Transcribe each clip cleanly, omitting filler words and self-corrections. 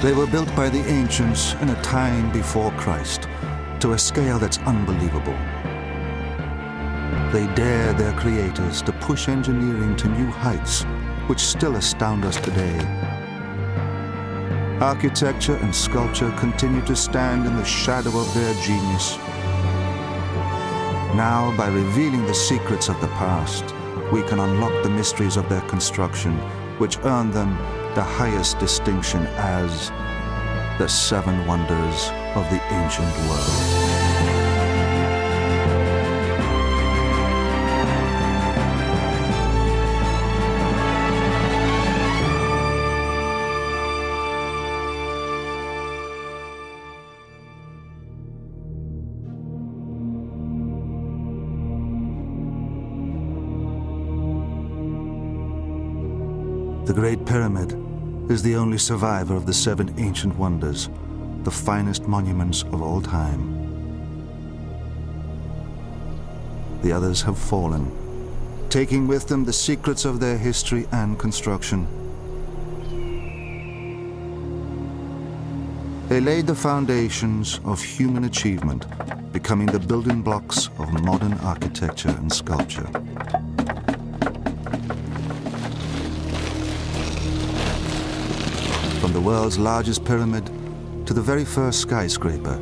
They were built by the ancients in a time before Christ, to a scale that's unbelievable. They dared their creators to push engineering to new heights, which still astound us today. Architecture and sculpture continue to stand in the shadow of their genius. Now, by revealing the secrets of the past, we can unlock the mysteries of their construction, which earned them the highest distinction as the Seven Wonders of the Ancient World. The Great Pyramid is the only survivor of the seven ancient wonders, the finest monuments of all time. The others have fallen, taking with them the secrets of their history and construction. They laid the foundations of human achievement, becoming the building blocks of modern architecture and sculpture. From the world's largest pyramid to the very first skyscraper,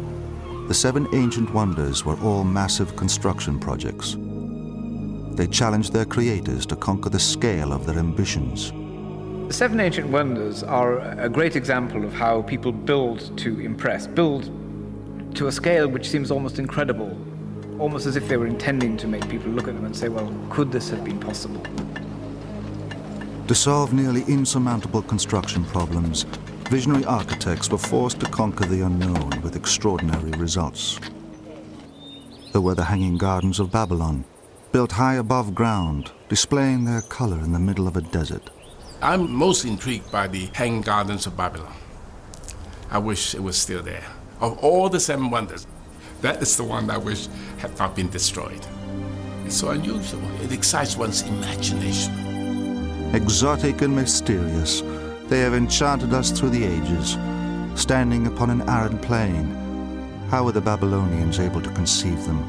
the seven ancient wonders were all massive construction projects. They challenged their creators to conquer the scale of their ambitions. The seven ancient wonders are a great example of how people build to impress, build to a scale which seems almost incredible, almost as if they were intending to make people look at them and say, well, could this have been possible? To solve nearly insurmountable construction problems, visionary architects were forced to conquer the unknown with extraordinary results. There were the Hanging Gardens of Babylon, built high above ground, displaying their color in the middle of a desert. I'm most intrigued by the Hanging Gardens of Babylon. I wish it was still there. Of all the seven wonders, that is the one I wish had not been destroyed. It's so unusual. It excites one's imagination. Exotic and mysterious, they have enchanted us through the ages. Standing upon an arid plain, how were the Babylonians able to conceive them?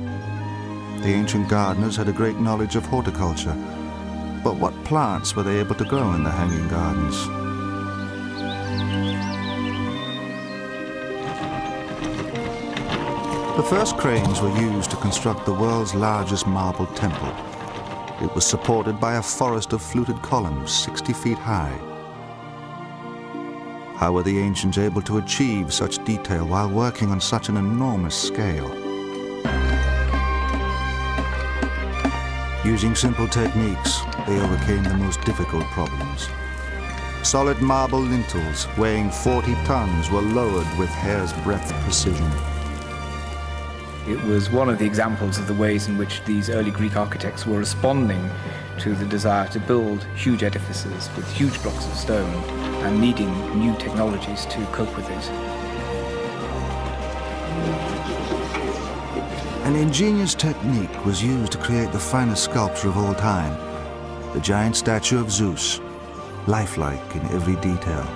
The ancient gardeners had a great knowledge of horticulture, but what plants were they able to grow in the Hanging Gardens? The first cranes were used to construct the world's largest marble temple. It was supported by a forest of fluted columns 60 feet high. How were the ancients able to achieve such detail while working on such an enormous scale? Using simple techniques, they overcame the most difficult problems. Solid marble lintels weighing 40 tons were lowered with hair's breadth precision. It was one of the examples of the ways in which these early Greek architects were responding to the desire to build huge edifices with huge blocks of stone and needing new technologies to cope with it. An ingenious technique was used to create the finest sculpture of all time, the giant statue of Zeus, lifelike in every detail.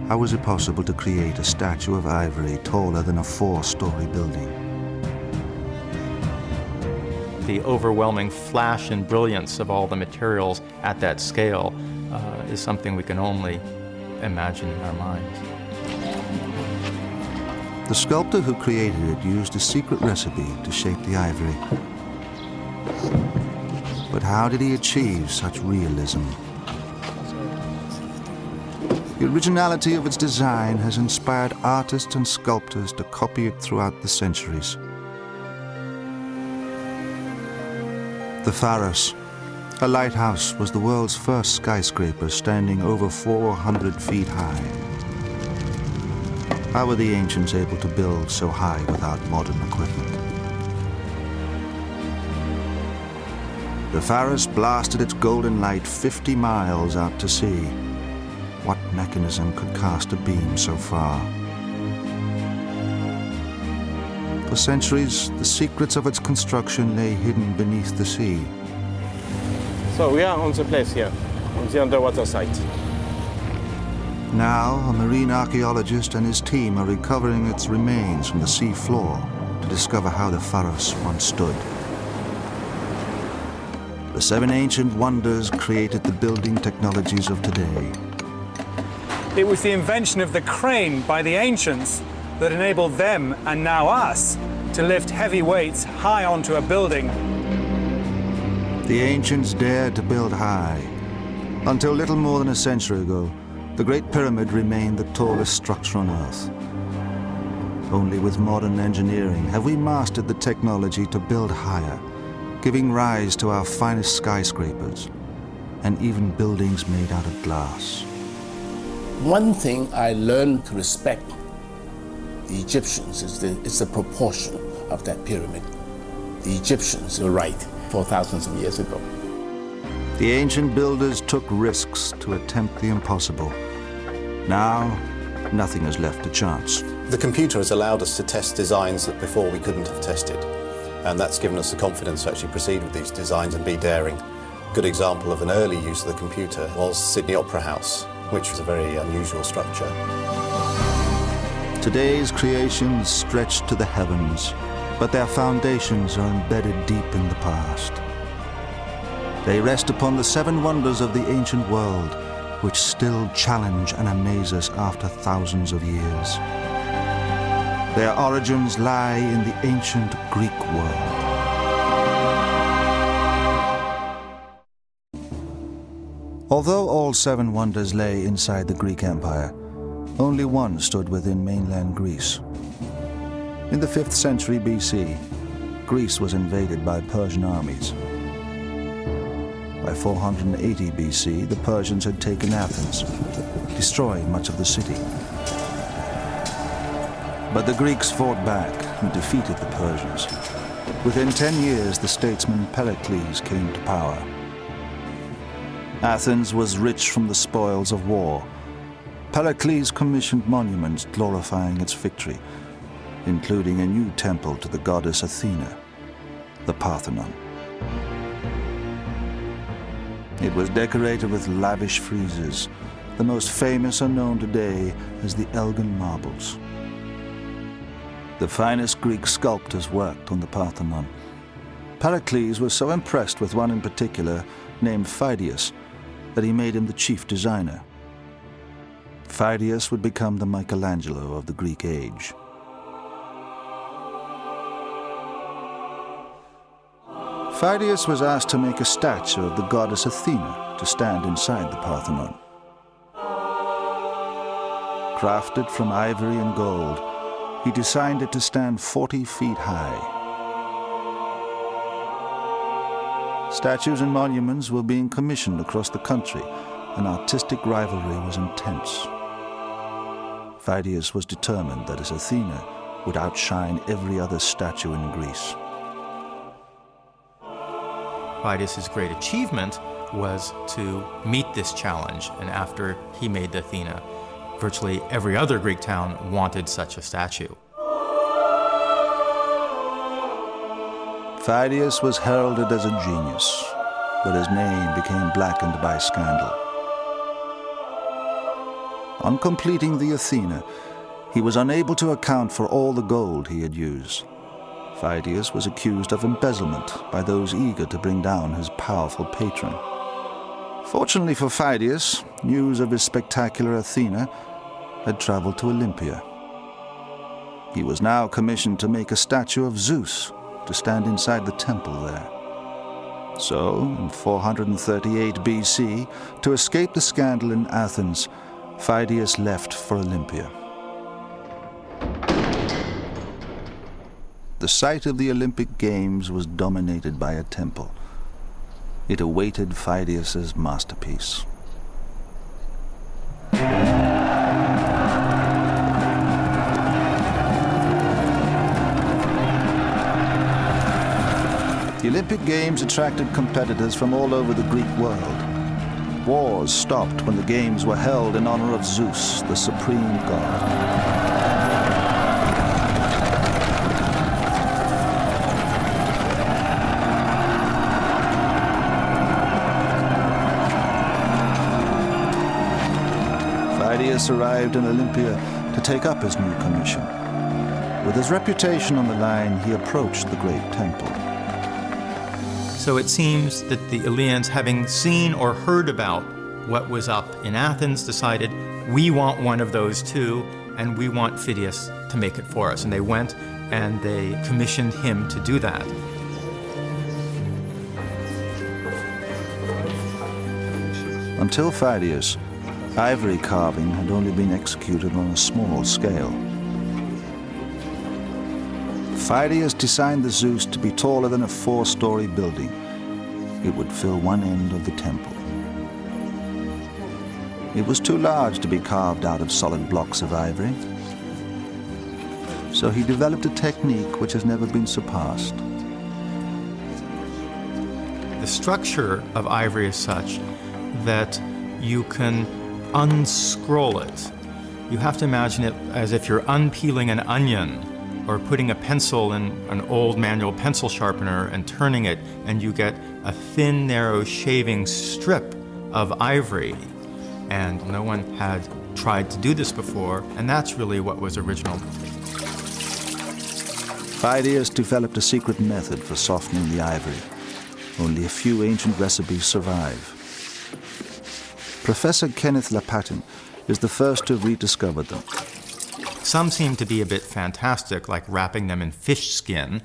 How was it possible to create a statue of ivory taller than a 4-story building? The overwhelming flash and brilliance of all the materials at that scale is something we can only imagine in our minds. The sculptor who created it used a secret recipe to shape the ivory. But how did he achieve such realism? The originality of its design has inspired artists and sculptors to copy it throughout the centuries. The Pharos, a lighthouse, was the world's first skyscraper standing over 400 feet high. How were the ancients able to build so high without modern equipment? The Pharos blasted its golden light 50 miles out to sea. What mechanism could cast a beam so far? For centuries, the secrets of its construction lay hidden beneath the sea. So we are on the place here, on the underwater site. Now, a marine archaeologist and his team are recovering its remains from the sea floor to discover how the Pharos once stood. The 7 ancient wonders created the building technologies of today. It was the invention of the crane by the ancients that enabled them, and now us, to lift heavy weights high onto a building. The ancients dared to build high. Until little more than a century ago, the Great Pyramid remained the tallest structure on Earth. Only with modern engineering have we mastered the technology to build higher, giving rise to our finest skyscrapers, and even buildings made out of glass. One thing I learned to respect the Egyptians is the proportion of that pyramid. The Egyptians were right 4,000 of years ago. The ancient builders took risks to attempt the impossible. Now, nothing is left to chance. The computer has allowed us to test designs that before we couldn't have tested, and that's given us the confidence to actually proceed with these designs and be daring. A good example of an early use of the computer was Sydney Opera House, which was a very unusual structure. Today's creations stretch to the heavens, but their foundations are embedded deep in the past. They rest upon the 7 wonders of the ancient world, which still challenge and amaze us after thousands of years. Their origins lie in the ancient Greek world. Although all 7 wonders lay inside the Greek Empire, only one stood within mainland Greece. In the 5th century BC, Greece was invaded by Persian armies. By 480 BC, the Persians had taken Athens, destroying much of the city. But the Greeks fought back and defeated the Persians. Within 10 years, the statesman Pericles came to power. Athens was rich from the spoils of war. Pericles commissioned monuments glorifying its victory, including a new temple to the goddess Athena, the Parthenon. It was decorated with lavish friezes. The most famous are known today as the Elgin marbles. The finest Greek sculptors worked on the Parthenon. Pericles was so impressed with one in particular, named Phidias, that he made him the chief designer. Phidias would become the Michelangelo of the Greek age. Phidias was asked to make a statue of the goddess Athena to stand inside the Parthenon. Crafted from ivory and gold, he designed it to stand 40 feet high. Statues and monuments were being commissioned across the country, and artistic rivalry was intense. Phidias was determined that his Athena would outshine every other statue in Greece. Phidias' great achievement was to meet this challenge, and after he made the Athena, virtually every other Greek town wanted such a statue. Phidias was heralded as a genius, but his name became blackened by scandal. On completing the Athena, he was unable to account for all the gold he had used. Phidias was accused of embezzlement by those eager to bring down his powerful patron. Fortunately for Phidias, news of his spectacular Athena had traveled to Olympia. He was now commissioned to make a statue of Zeus to stand inside the temple there. So, in 438 BC, to escape the scandal in Athens, Phidias left for Olympia. The site of the Olympic Games was dominated by a temple. It awaited Phidias' masterpiece. The Olympic Games attracted competitors from all over the Greek world. Wars stopped when the games were held in honor of Zeus, the supreme god. Phidias arrived in Olympia to take up his new commission. With his reputation on the line, he approached the great temple. So it seems that the Eleans, having seen or heard about what was up in Athens, decided, we want one of those too, and we want Phidias to make it for us. And they went and they commissioned him to do that. Until Phidias, ivory carving had only been executed on a small scale. Phidias designed the Zeus to be taller than a 4-story building. It would fill one end of the temple. It was too large to be carved out of solid blocks of ivory. So he developed a technique which has never been surpassed. The structure of ivory is such that you can unscroll it. You have to imagine it as if you're unpeeling an onion or putting a pencil in an old manual pencil sharpener and turning it, and you get a thin, narrow shaving strip of ivory. And no one had tried to do this before, and that's really what was original. Phidias developed a secret method for softening the ivory. Only a few ancient recipes survive. Professor Kenneth Lapatin is the first to have rediscovered them. Some seem to be a bit fantastic, like wrapping them in fish skin,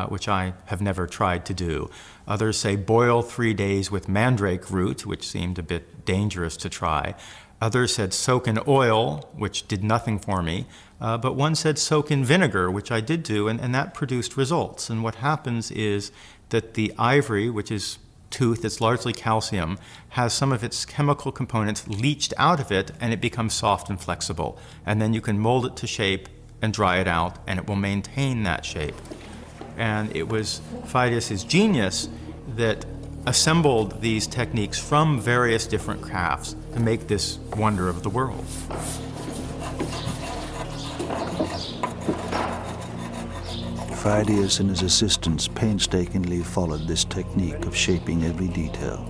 which I have never tried to do. Others say boil 3 days with mandrake root, which seemed a bit dangerous to try. Others said soak in oil, which did nothing for me. But one said soak in vinegar, which I did do, and that produced results. And what happens is that the ivory, which is tooth, it's largely calcium, has some of its chemical components leached out of it, and it becomes soft and flexible. And then you can mold it to shape and dry it out, and it will maintain that shape. And it was Phidias' genius that assembled these techniques from various different crafts to make this wonder of the world. Phidias and his assistants painstakingly followed this technique of shaping every detail.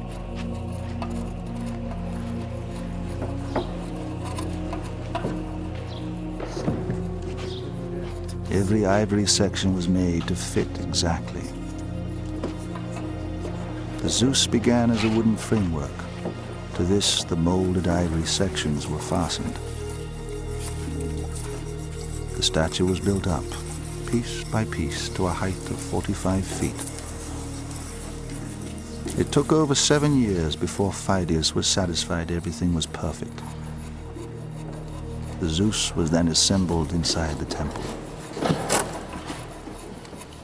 Every ivory section was made to fit exactly. The Zeus began as a wooden framework. To this, the molded ivory sections were fastened. The statue was built up, piece by piece, to a height of 45 feet. It took over 7 years before Phidias was satisfied everything was perfect. The Zeus was then assembled inside the temple.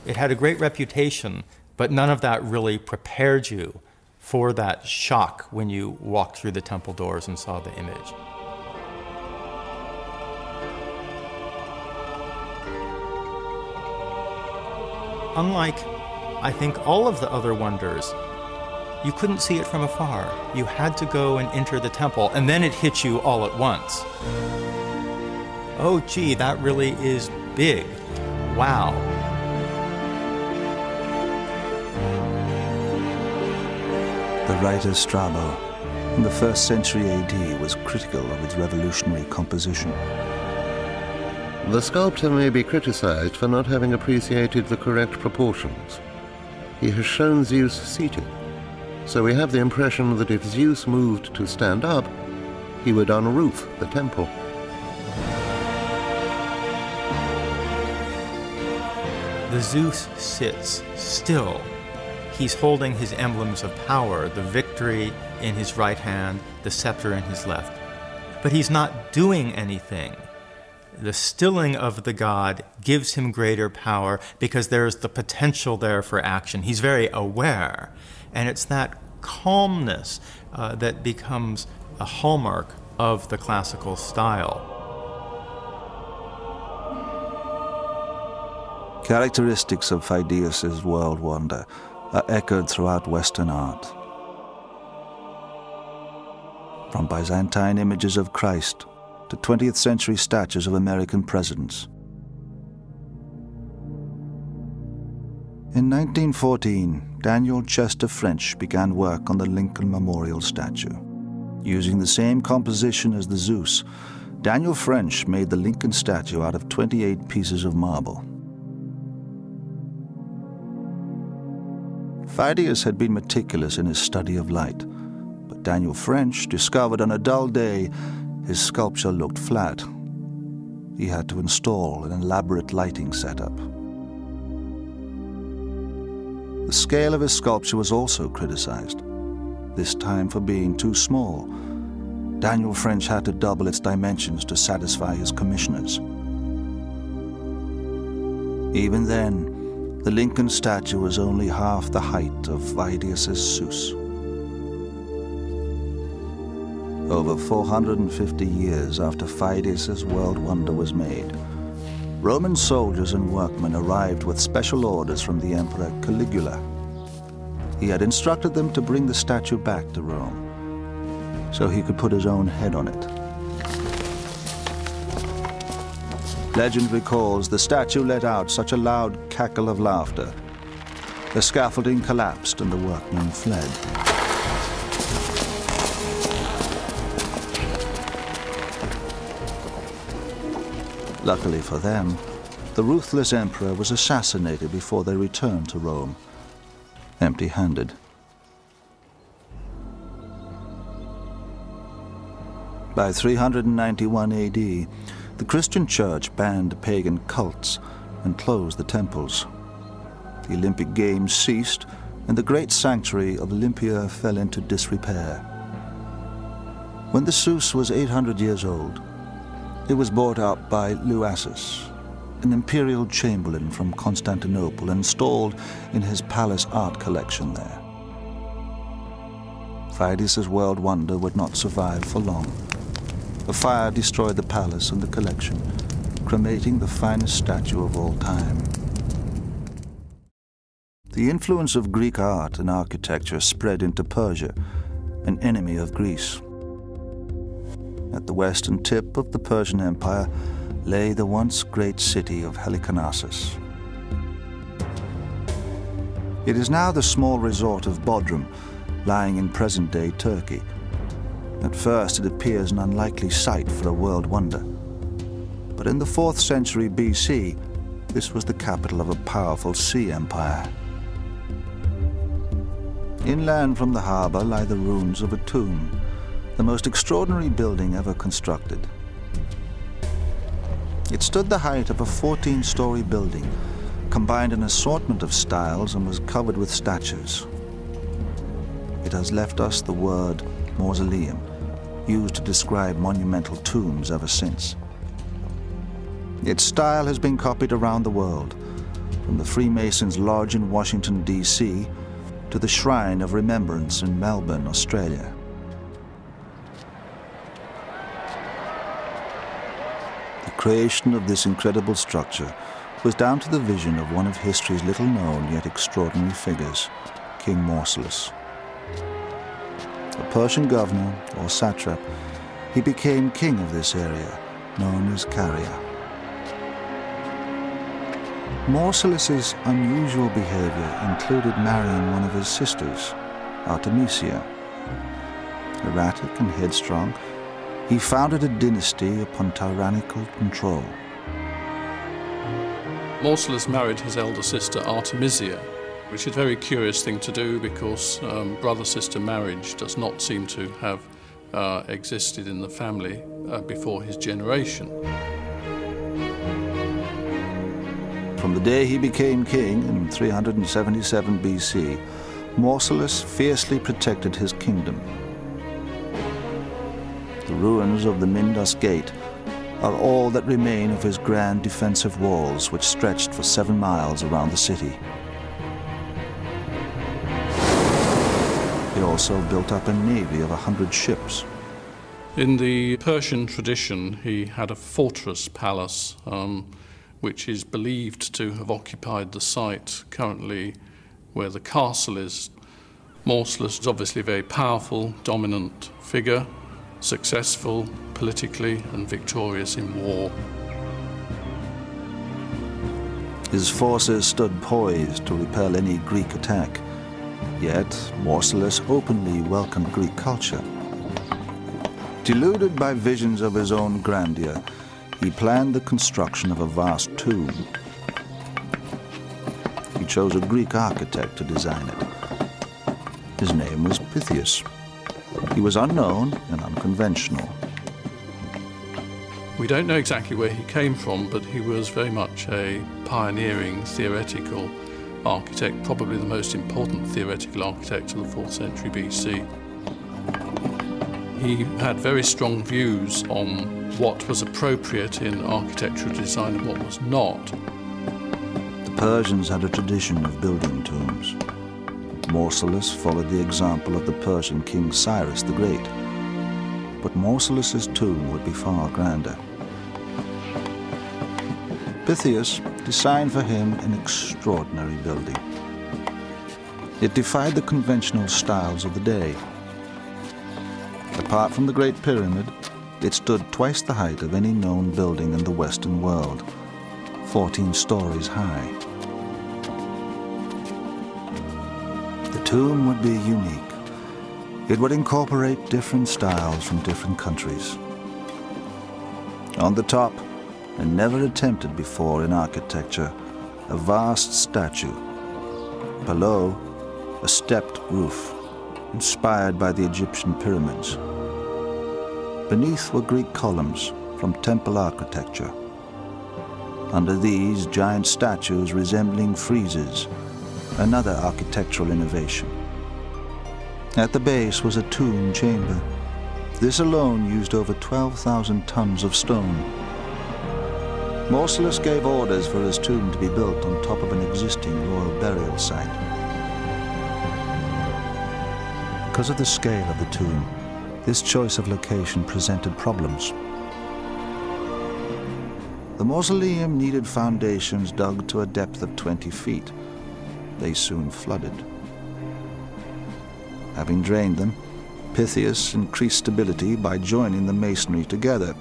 It had a great reputation, but none of that really prepared you for that shock when you walked through the temple doors and saw the image. Unlike, I think, all of the other wonders, you couldn't see it from afar. You had to go and enter the temple, and then it hit you all at once. Oh, gee, that really is big. Wow. The writer Strabo, in the 1st century AD, was critical of its revolutionary composition. The sculptor may be criticized for not having appreciated the correct proportions. He has shown Zeus seated, so we have the impression that if Zeus moved to stand up, he would unroof the temple. The Zeus sits still. He's holding his emblems of power, the victory in his right hand, the scepter in his left. But he's not doing anything. The stilling of the god gives him greater power because there's the potential there for action. He's very aware. And it's that calmness that becomes a hallmark of the classical style. Characteristics of Phidias' world wonder are echoed throughout Western art. From Byzantine images of Christ to 20th century statues of American presidents. In 1914, Daniel Chester French began work on the Lincoln Memorial statue. Using the same composition as the Zeus, Daniel French made the Lincoln statue out of 28 pieces of marble. Phidias had been meticulous in his study of light, but Daniel French discovered on a dull day his sculpture looked flat. He had to install an elaborate lighting setup. The scale of his sculpture was also criticized, this time for being too small. Daniel French had to double its dimensions to satisfy his commissioners. Even then, the Lincoln statue was only half the height of Phidias' Zeus. Over 450 years after Phidias' world wonder was made, Roman soldiers and workmen arrived with special orders from the Emperor Caligula. He had instructed them to bring the statue back to Rome, so he could put his own head on it. Legend recalls the statue let out such a loud cackle of laughter. The scaffolding collapsed and the workmen fled. Luckily for them, the ruthless emperor was assassinated before they returned to Rome, empty-handed. By 391 AD, the Christian Church banned pagan cults and closed the temples. The Olympic Games ceased, and the great sanctuary of Olympia fell into disrepair. When the Zeus was 800 years old, it was bought up by Luasus, an imperial chamberlain from Constantinople, and installed in his palace art collection there. Phidias' world wonder would not survive for long. A fire destroyed the palace and the collection, cremating the finest statue of all time. The influence of Greek art and architecture spread into Persia, an enemy of Greece. At the western tip of the Persian Empire lay the once great city of Halicarnassus. It is now the small resort of Bodrum, lying in present-day Turkey. At first it appears an unlikely site for a world wonder. But in the 4th century BC, this was the capital of a powerful sea empire. Inland from the harbor lie the ruins of a tomb, the most extraordinary building ever constructed. It stood the height of a 14-story building, combined an assortment of styles, and was covered with statues. It has left us the word mausoleum, used to describe monumental tombs ever since. Its style has been copied around the world, from the Freemasons' Lodge in Washington, D.C., to the Shrine of Remembrance in Melbourne, Australia. The creation of this incredible structure was down to the vision of one of history's little-known yet extraordinary figures, King Mausolus. A Persian governor or satrap, he became king of this area, known as Caria. Mausolus's unusual behavior included marrying one of his sisters, Artemisia. Erratic and headstrong, he founded a dynasty upon tyrannical control. Mausolus married his elder sister Artemisia, which is a very curious thing to do because brother-sister marriage does not seem to have existed in the family before his generation. From the day he became king in 377 BC, Mausolus fiercely protected his kingdom. The ruins of the Mindus Gate are all that remain of his grand defensive walls, which stretched for 7 miles around the city. He also built up a navy of 100 ships. In the Persian tradition, he had a fortress palace, which is believed to have occupied the site currently where the castle is. Mausolus is obviously a very powerful, dominant figure, successful politically and victorious in war. His forces stood poised to repel any Greek attack. Yet Mausolus openly welcomed Greek culture. Deluded by visions of his own grandeur, he planned the construction of a vast tomb. He chose a Greek architect to design it. His name was Pytheas. He was unknown and unconventional. We don't know exactly where he came from, but he was very much a pioneering theoretical architect, probably the most important theoretical architect of the 4th century BC. He had very strong views on what was appropriate in architectural design and what was not. The Persians had a tradition of building tombs. Mausolus followed the example of the Persian king Cyrus the Great. But Mausolus's tomb would be far grander. Pytheas designed for him an extraordinary building. It defied the conventional styles of the day. Apart from the Great Pyramid, it stood twice the height of any known building in the Western world, 14 stories high. The tomb would be unique. It would incorporate different styles from different countries. On the top, and never attempted before in architecture, a vast statue. Below, a stepped roof, inspired by the Egyptian pyramids. Beneath were Greek columns from temple architecture. Under these, giant statues resembling friezes, another architectural innovation. At the base was a tomb chamber. This alone used over 12,000 tons of stone. Mausolus gave orders for his tomb to be built on top of an existing royal burial site. Because of the scale of the tomb, this choice of location presented problems. The mausoleum needed foundations dug to a depth of 20 feet. They soon flooded. Having drained them, Pytheas increased stability by joining the masonry together.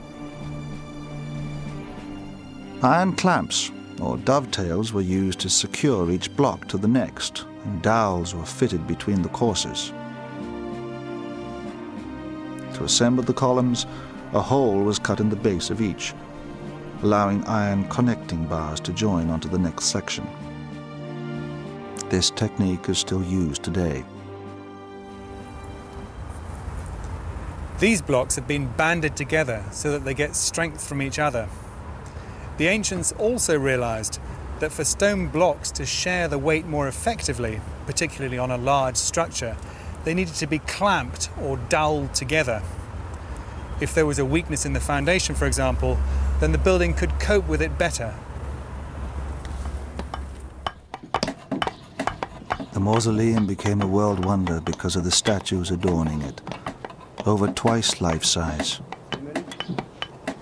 Iron clamps, or dovetails, were used to secure each block to the next, and dowels were fitted between the courses. To assemble the columns, a hole was cut in the base of each, allowing iron connecting bars to join onto the next section. This technique is still used today. These blocks have been banded together so that they get strength from each other. The ancients also realized that for stone blocks to share the weight more effectively, particularly on a large structure, they needed to be clamped or doweled together. If there was a weakness in the foundation, for example, then the building could cope with it better. The mausoleum became a world wonder because of the statues adorning it, over twice life-size.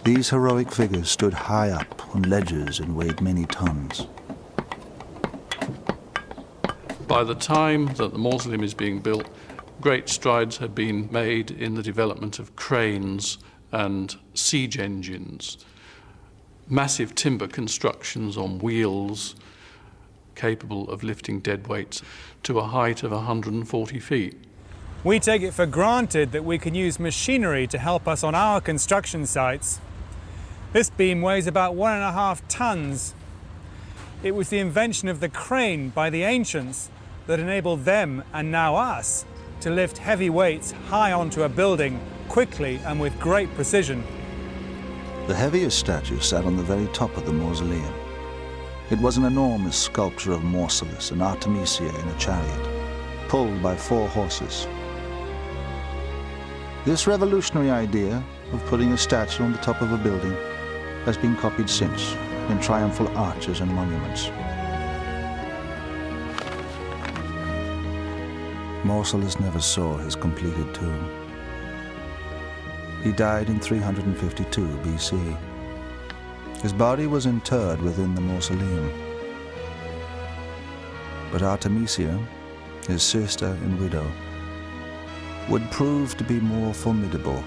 These heroic figures stood high up on ledges and weighed many tons. By the time that the mausoleum is being built, great strides had been made in the development of cranes and siege engines, massive timber constructions on wheels capable of lifting dead weights to a height of 140 feet. We take it for granted that we can use machinery to help us on our construction sites. This beam weighs about 1.5 tons. It was the invention of the crane by the ancients that enabled them, and now us, to lift heavy weights high onto a building quickly and with great precision. The heaviest statue sat on the very top of the mausoleum. It was an enormous sculpture of Mausolus and Artemisia in a chariot, pulled by 4 horses. This revolutionary idea of putting a statue on the top of a building has been copied since in triumphal arches and monuments. Mausolus never saw his completed tomb. He died in 352 BC. His body was interred within the mausoleum. But Artemisia, his sister and widow, would prove to be more formidable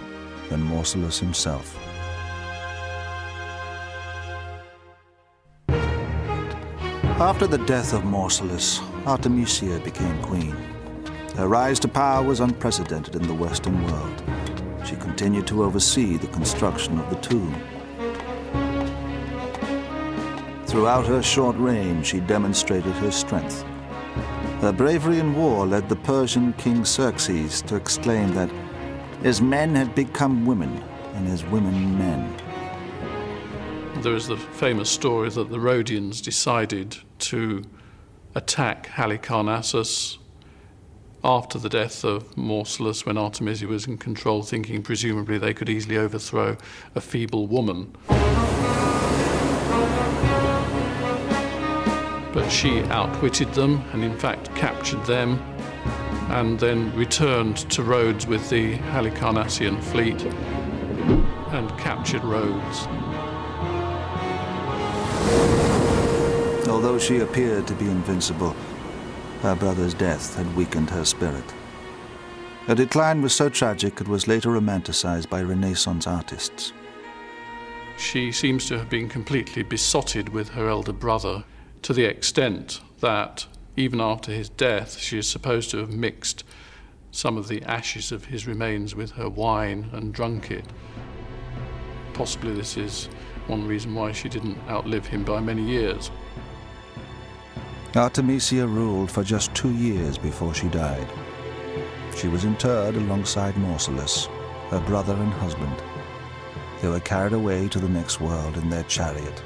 than Mausolus himself. After the death of Mausolus, Artemisia became queen. Her rise to power was unprecedented in the Western world. She continued to oversee the construction of the tomb. Throughout her short reign, she demonstrated her strength. Her bravery in war led the Persian king Xerxes to exclaim that his men had become women and his women men. There is the famous story that the Rhodians decided to attack Halicarnassus after the death of Mausolus, when Artemisia was in control, thinking presumably they could easily overthrow a feeble woman. But she outwitted them and in fact captured them, and then returned to Rhodes with the Halicarnassian fleet and captured Rhodes. Although she appeared to be invincible, her brother's death had weakened her spirit. Her decline was so tragic it was later romanticized by Renaissance artists. She seems to have been completely besotted with her elder brother, to the extent that even after his death she is supposed to have mixed some of the ashes of his remains with her wine and drunk it. Possibly this is one reason why she didn't outlive him by many years. Artemisia ruled for just 2 years before she died. She was interred alongside Mausolus, her brother and husband. They were carried away to the next world in their chariot.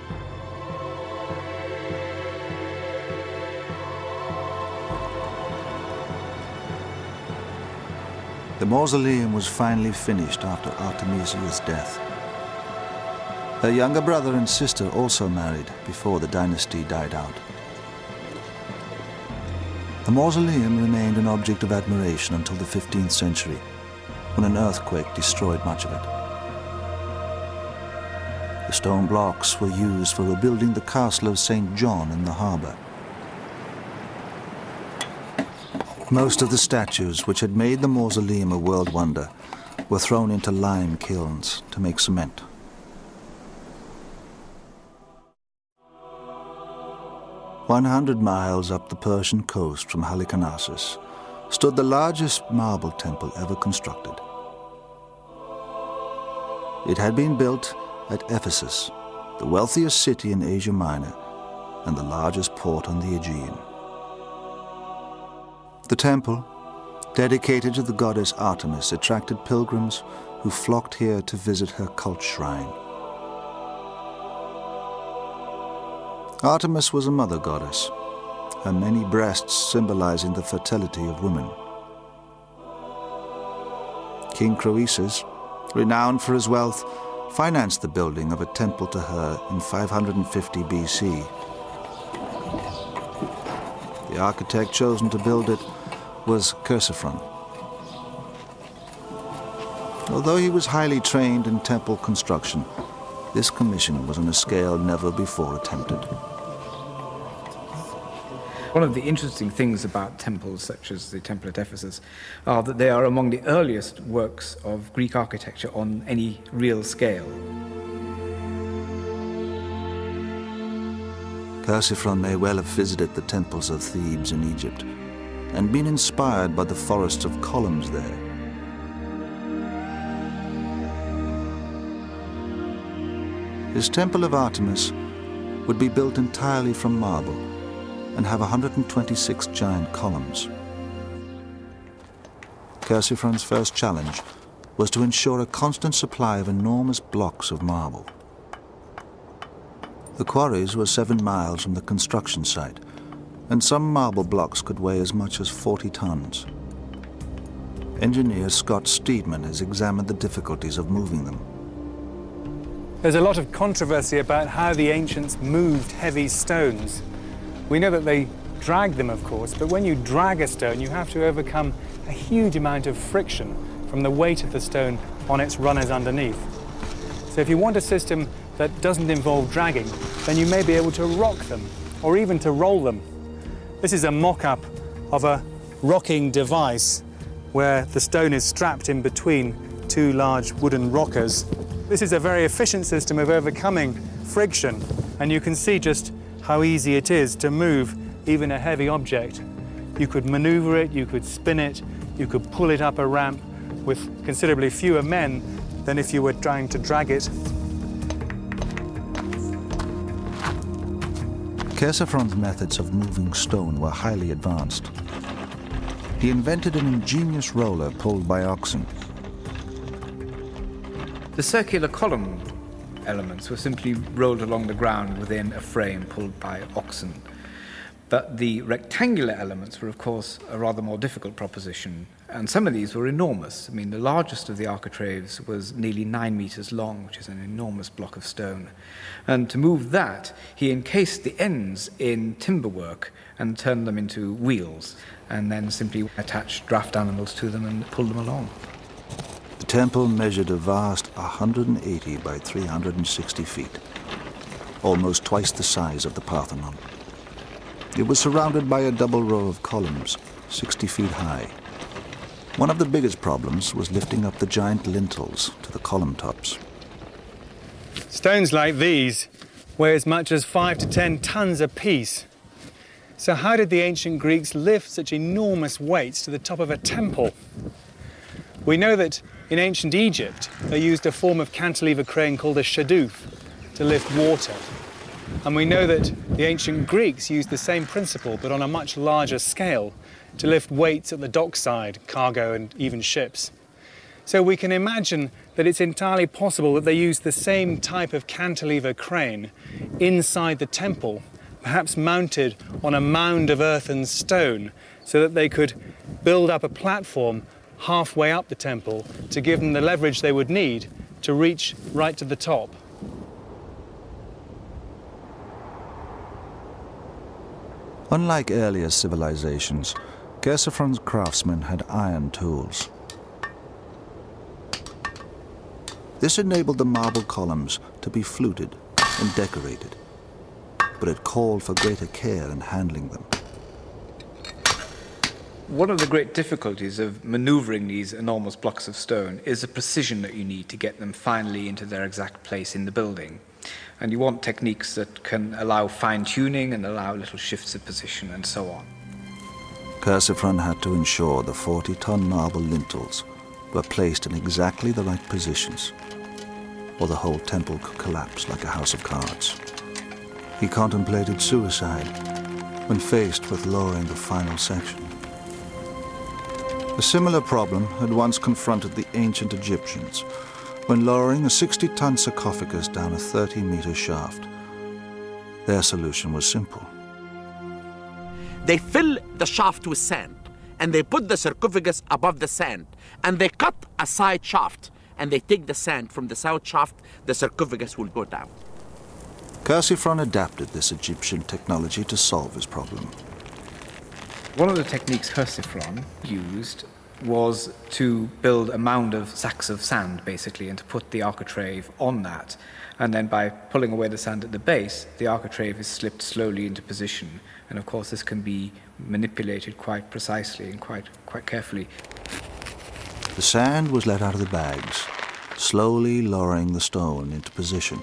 The mausoleum was finally finished after Artemisia's death. Her younger brother and sister also married before the dynasty died out. The mausoleum remained an object of admiration until the 15th century, when an earthquake destroyed much of it. The stone blocks were used for rebuilding the castle of St. John in the harbor. Most of the statues, which had made the mausoleum a world wonder, were thrown into lime kilns to make cement. "100 miles up the Persian coast from Halicarnassus stood the largest marble temple ever constructed. It had been built at Ephesus, the wealthiest city in Asia Minor and the largest port on the Aegean. The temple, dedicated to the goddess Artemis, attracted pilgrims who flocked here to visit her cult shrine. Artemis was a mother goddess, her many breasts symbolizing the fertility of women. King Croesus, renowned for his wealth, financed the building of a temple to her in 550 BC. The architect chosen to build it was Chersiphron. Although he was highly trained in temple construction, this commission was on a scale never before attempted. One of the interesting things about temples such as the Temple at Ephesus are that they are among the earliest works of Greek architecture on any real scale. Chersiphron may well have visited the temples of Thebes in Egypt and been inspired by the forests of columns there. His temple of Artemis would be built entirely from marble and have 126 giant columns. Chersiphron's first challenge was to ensure a constant supply of enormous blocks of marble. The quarries were 7 miles from the construction site, and some marble blocks could weigh as much as 40 tons. Engineer Scott Steedman has examined the difficulties of moving them. There's a lot of controversy about how the ancients moved heavy stones. We know that they dragged them, of course, but when you drag a stone, you have to overcome a huge amount of friction from the weight of the stone on its runners underneath. So if you want a system that doesn't involve dragging, then you may be able to rock them, or even to roll them. This is a mock-up of a rocking device where the stone is strapped in between 2 large wooden rockers. This is a very efficient system of overcoming friction, and you can see just how easy it is to move even a heavy object. You could maneuver it, you could spin it, you could pull it up a ramp, with considerably fewer men than if you were trying to drag it. Chersiphron's methods of moving stone were highly advanced. He invented an ingenious roller pulled by oxen. The circular column elements were simply rolled along the ground within a frame pulled by oxen. But the rectangular elements were, of course, a rather more difficult proposition, and some of these were enormous. I mean, the largest of the architraves was nearly 9 meters long, which is an enormous block of stone. And to move that, he encased the ends in timberwork and turned them into wheels, and then simply attached draft animals to them and pulled them along. The temple measured a vast 180 by 360 feet, almost twice the size of the Parthenon. It was surrounded by a double row of columns, 60 feet high. One of the biggest problems was lifting up the giant lintels to the column tops. Stones like these weigh as much as 5 to 10 tons apiece. So how did the ancient Greeks lift such enormous weights to the top of a temple? We know that in ancient Egypt, they used a form of cantilever crane called a shadoof to lift water. And we know that the ancient Greeks used the same principle, but on a much larger scale, to lift weights at the dockside, cargo and even ships. So we can imagine that it's entirely possible that they used the same type of cantilever crane inside the temple, perhaps mounted on a mound of earth and stone, so that they could build up a platform halfway up the temple to give them the leverage they would need to reach right to the top. Unlike earlier civilizations, Chersiphron's craftsmen had iron tools. This enabled the marble columns to be fluted and decorated, but it called for greater care in handling them. One of the great difficulties of maneuvering these enormous blocks of stone is the precision that you need to get them finally into their exact place in the building. And you want techniques that can allow fine-tuning and allow little shifts of position and so on. Chersiphron had to ensure the 40-ton marble lintels were placed in exactly the right positions, or the whole temple could collapse like a house of cards. He contemplated suicide when faced with lowering the final section. A similar problem had once confronted the ancient Egyptians when lowering a 60-ton sarcophagus down a 30-meter shaft. Their solution was simple. They fill the shaft with sand, and they put the sarcophagus above the sand, and they cut a side shaft, and they take the sand from the side shaft, the sarcophagus will go down. Chersiphron adapted this Egyptian technology to solve his problem. One of the techniques Chersiphron used was to build a mound of sacks of sand, basically, and to put the architrave on that. And then by pulling away the sand at the base, the architrave is slipped slowly into position. And of course, this can be manipulated quite precisely and quite carefully. The sand was let out of the bags, slowly lowering the stone into position.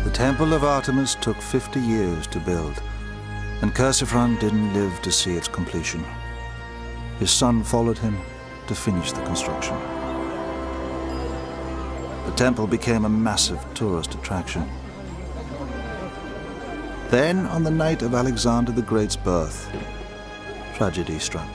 The Temple of Artemis took 50 years to build, and Chersiphron didn't live to see its completion. His son followed him to finish the construction. The temple became a massive tourist attraction. Then, on the night of Alexander the Great's birth, tragedy struck.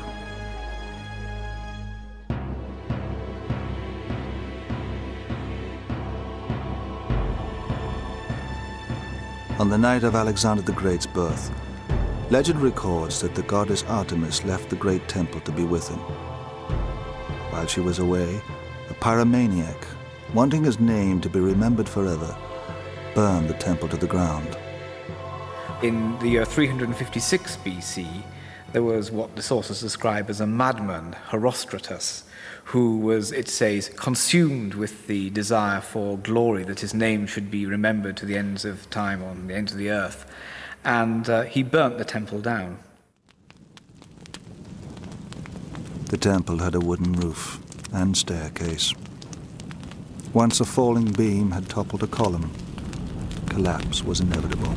On the night of Alexander the Great's birth, legend records that the goddess Artemis left the great temple to be with him. While she was away, a pyromaniac, wanting his name to be remembered forever, burned the temple to the ground. In the year 356 BC, there was what the sources describe as a madman, Herostratus, who was, it says, consumed with the desire for glory, that his name should be remembered to the ends of time, on the ends of the earth. And he burnt the temple down. The temple had a wooden roof and staircase. Once a falling beam had toppled a column, collapse was inevitable.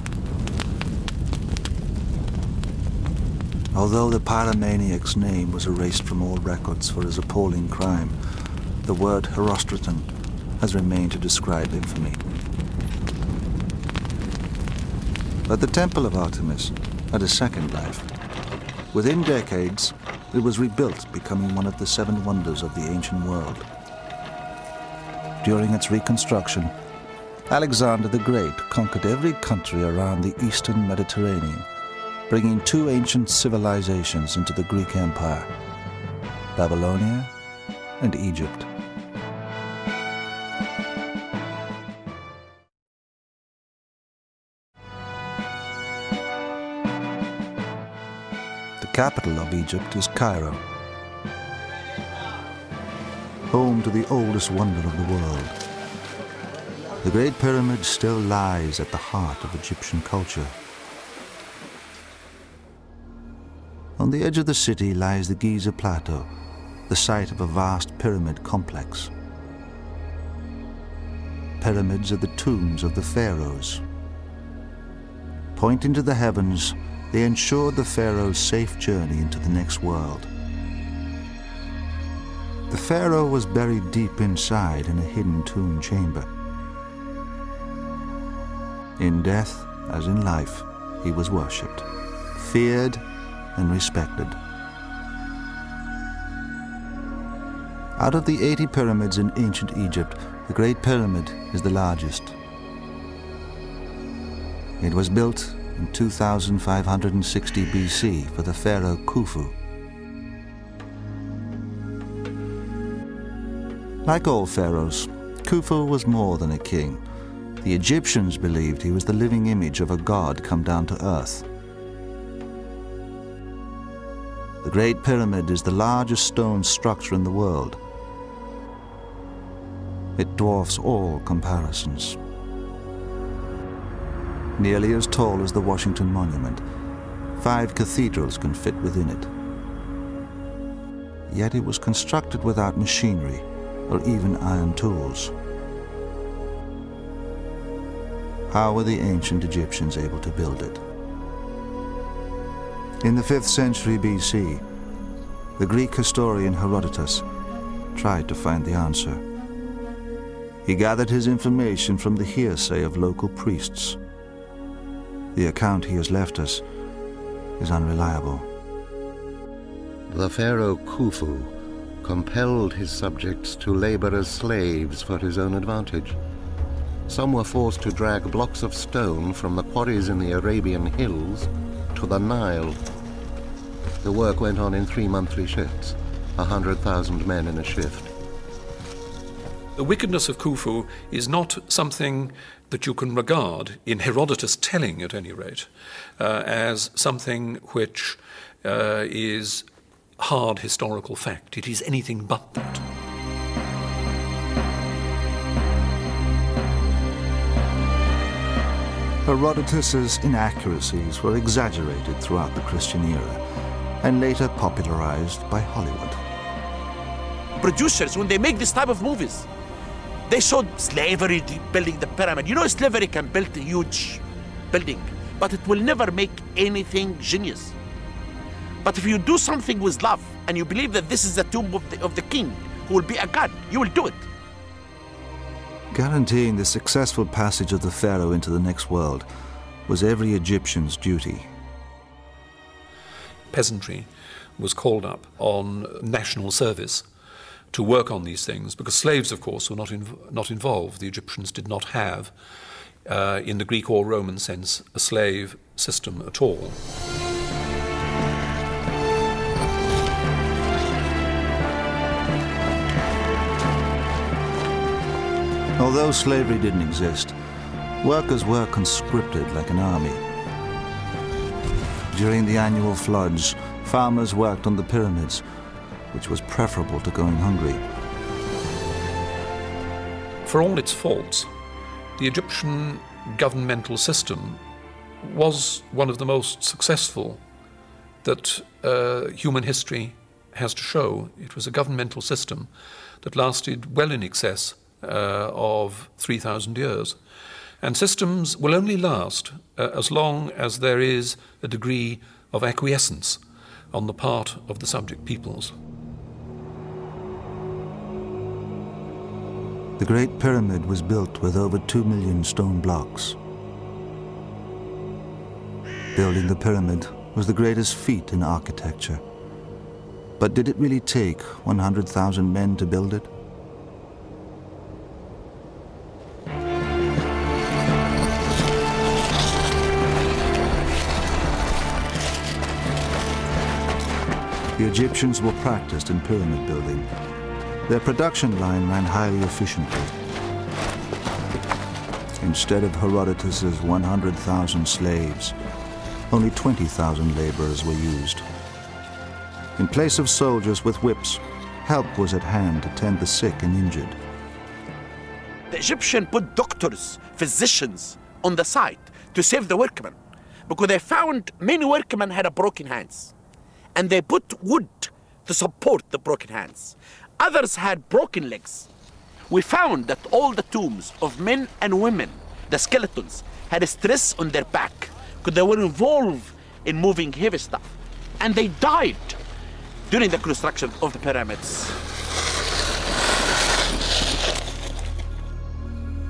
Although the pyromaniac's name was erased from all records for his appalling crime, the word Herostraton has remained to describe infamy. But the Temple of Artemis had a second life. Within decades, it was rebuilt, becoming one of the 7 wonders of the ancient world. During its reconstruction, Alexander the Great conquered every country around the eastern Mediterranean, bringing 2 ancient civilizations into the Greek Empire, Babylonia and Egypt. The capital of Egypt is Cairo, home to the oldest wonder of the world. The Great Pyramid still lies at the heart of Egyptian culture. On the edge of the city lies the Giza Plateau, the site of a vast pyramid complex. Pyramids are the tombs of the pharaohs. Pointing to the heavens, they ensured the pharaoh's safe journey into the next world. The pharaoh was buried deep inside in a hidden tomb chamber. In death, as in life, he was worshipped, feared, and respected. Out of the 80 pyramids in ancient Egypt, the Great Pyramid is the largest. It was built in 2560 BC for the pharaoh Khufu. Like all pharaohs, Khufu was more than a king. The Egyptians believed he was the living image of a god come down to earth. The Great Pyramid is the largest stone structure in the world. It dwarfs all comparisons. Nearly as tall as the Washington Monument, 5 cathedrals can fit within it. Yet it was constructed without machinery or even iron tools. How were the ancient Egyptians able to build it? In the 5th century BC, the Greek historian Herodotus tried to find the answer. He gathered his information from the hearsay of local priests. The account he has left us is unreliable. The pharaoh Khufu compelled his subjects to labor as slaves for his own advantage. Some were forced to drag blocks of stone from the quarries in the Arabian hills to the Nile. The work went on in 3 monthly shifts, 100,000 men in a shift. The wickedness of Khufu is not something that you can regard, in Herodotus' telling at any rate, as something which is hard historical fact. It is anything but that. Herodotus's inaccuracies were exaggerated throughout the Christian era and later popularized by Hollywood. Producers, when they make this type of movies, they showed slavery building the pyramid. You know, slavery can build a huge building, but it will never make anything genius. But if you do something with love and you believe that this is the tomb of the king who will be a god, you will do it. Guaranteeing the successful passage of the pharaoh into the next world was every Egyptian's duty. Peasantry was called up on national service to work on these things, because slaves, of course, were not involved. The Egyptians did not have, in the Greek or Roman sense, a slave system at all. Although slavery didn't exist, workers were conscripted like an army. During the annual floods, farmers worked on the pyramids, which was preferable to going hungry. For all its faults, the Egyptian governmental system was one of the most successful that human history has to show. It was a governmental system that lasted well in excess of 3,000 years. And systems will only last as long as there is a degree of acquiescence on the part of the subject peoples. The Great Pyramid was built with over 2 million stone blocks. Building the pyramid was the greatest feat in architecture. But did it really take 100,000 men to build it? The Egyptians were practiced in pyramid building. Their production line ran highly efficiently. Instead of Herodotus's 100,000 slaves, only 20,000 laborers were used. In place of soldiers with whips, help was at hand to tend the sick and injured. The Egyptians put doctors, physicians on the site to save the workmen because they found many workmen had broken hands. And they put wood to support the broken hands. Others had broken legs. We found that all the tombs of men and women, the skeletons, had a stress on their back because they were involved in moving heavy stuff. And they died during the construction of the pyramids.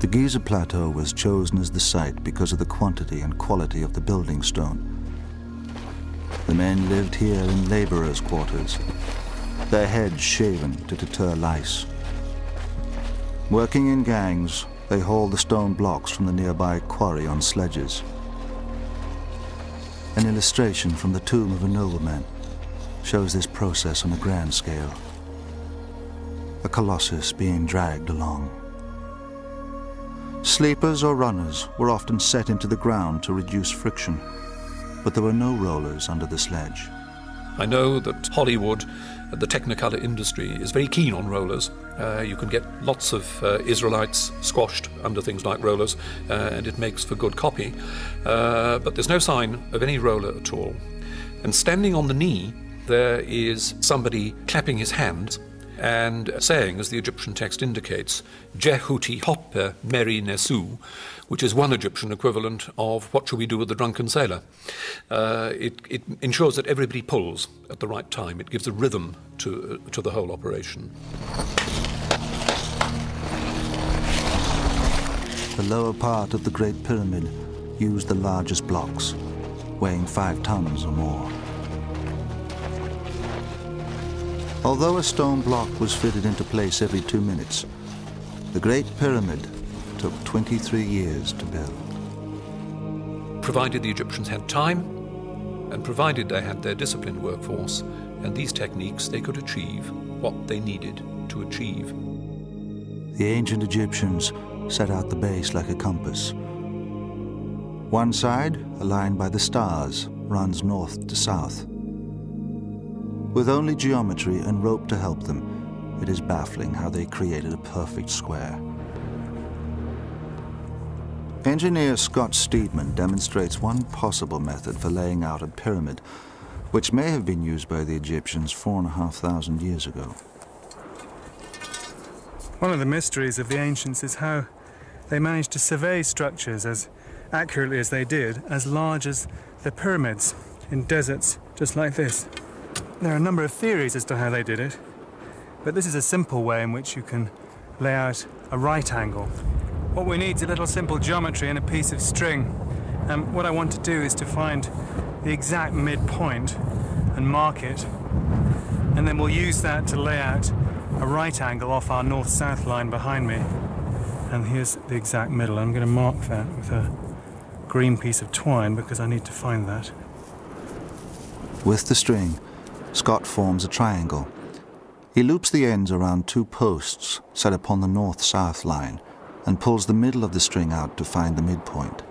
The Giza Plateau was chosen as the site because of the quantity and quality of the building stone. The men lived here in laborers' quarters, their heads shaven to deter lice. Working in gangs, they hauled the stone blocks from the nearby quarry on sledges. An illustration from the tomb of a nobleman shows this process on a grand scale. A colossus being dragged along. Sleepers or runners were often set into the ground to reduce friction, but there were no rollers under the sledge. I know that Hollywood, the Technicolor industry, is very keen on rollers. You can get lots of Israelites squashed under things like rollers, and it makes for good copy. But there's no sign of any roller at all. And standing on the knee, there is somebody clapping his hands and saying, as the Egyptian text indicates, Jehuti hoppe meri nesu, which is one Egyptian equivalent of what shall we do with the drunken sailor. It ensures that everybody pulls at the right time. It gives a rhythm to the whole operation. The lower part of the Great Pyramid used the largest blocks, weighing 5 tons or more. Although a stone block was fitted into place every 2 minutes, the Great Pyramid took 23 years to build. Provided the Egyptians had time, and provided they had their disciplined workforce and these techniques, they could achieve what they needed to achieve. The ancient Egyptians set out the base like a compass. One side, aligned by the stars, runs north to south. With only geometry and rope to help them, it is baffling how they created a perfect square. Engineer Scott Steedman demonstrates one possible method for laying out a pyramid, which may have been used by the Egyptians 4,500 years ago. One of the mysteries of the ancients is how they managed to survey structures as accurately as they did, as large as the pyramids in deserts just like this. There are a number of theories as to how they did it, but this is a simple way in which you can lay out a right angle. What we need is a little simple geometry and a piece of string. And what I want to do is to find the exact midpoint and mark it, and then we'll use that to lay out a right angle off our north-south line behind me. And here's the exact middle. I'm going to mark that with a green piece of twine because I need to find that. With the string, Scott forms a triangle. He loops the ends around 2 posts set upon the north-south line, and pulls the middle of the string out to find the midpoint.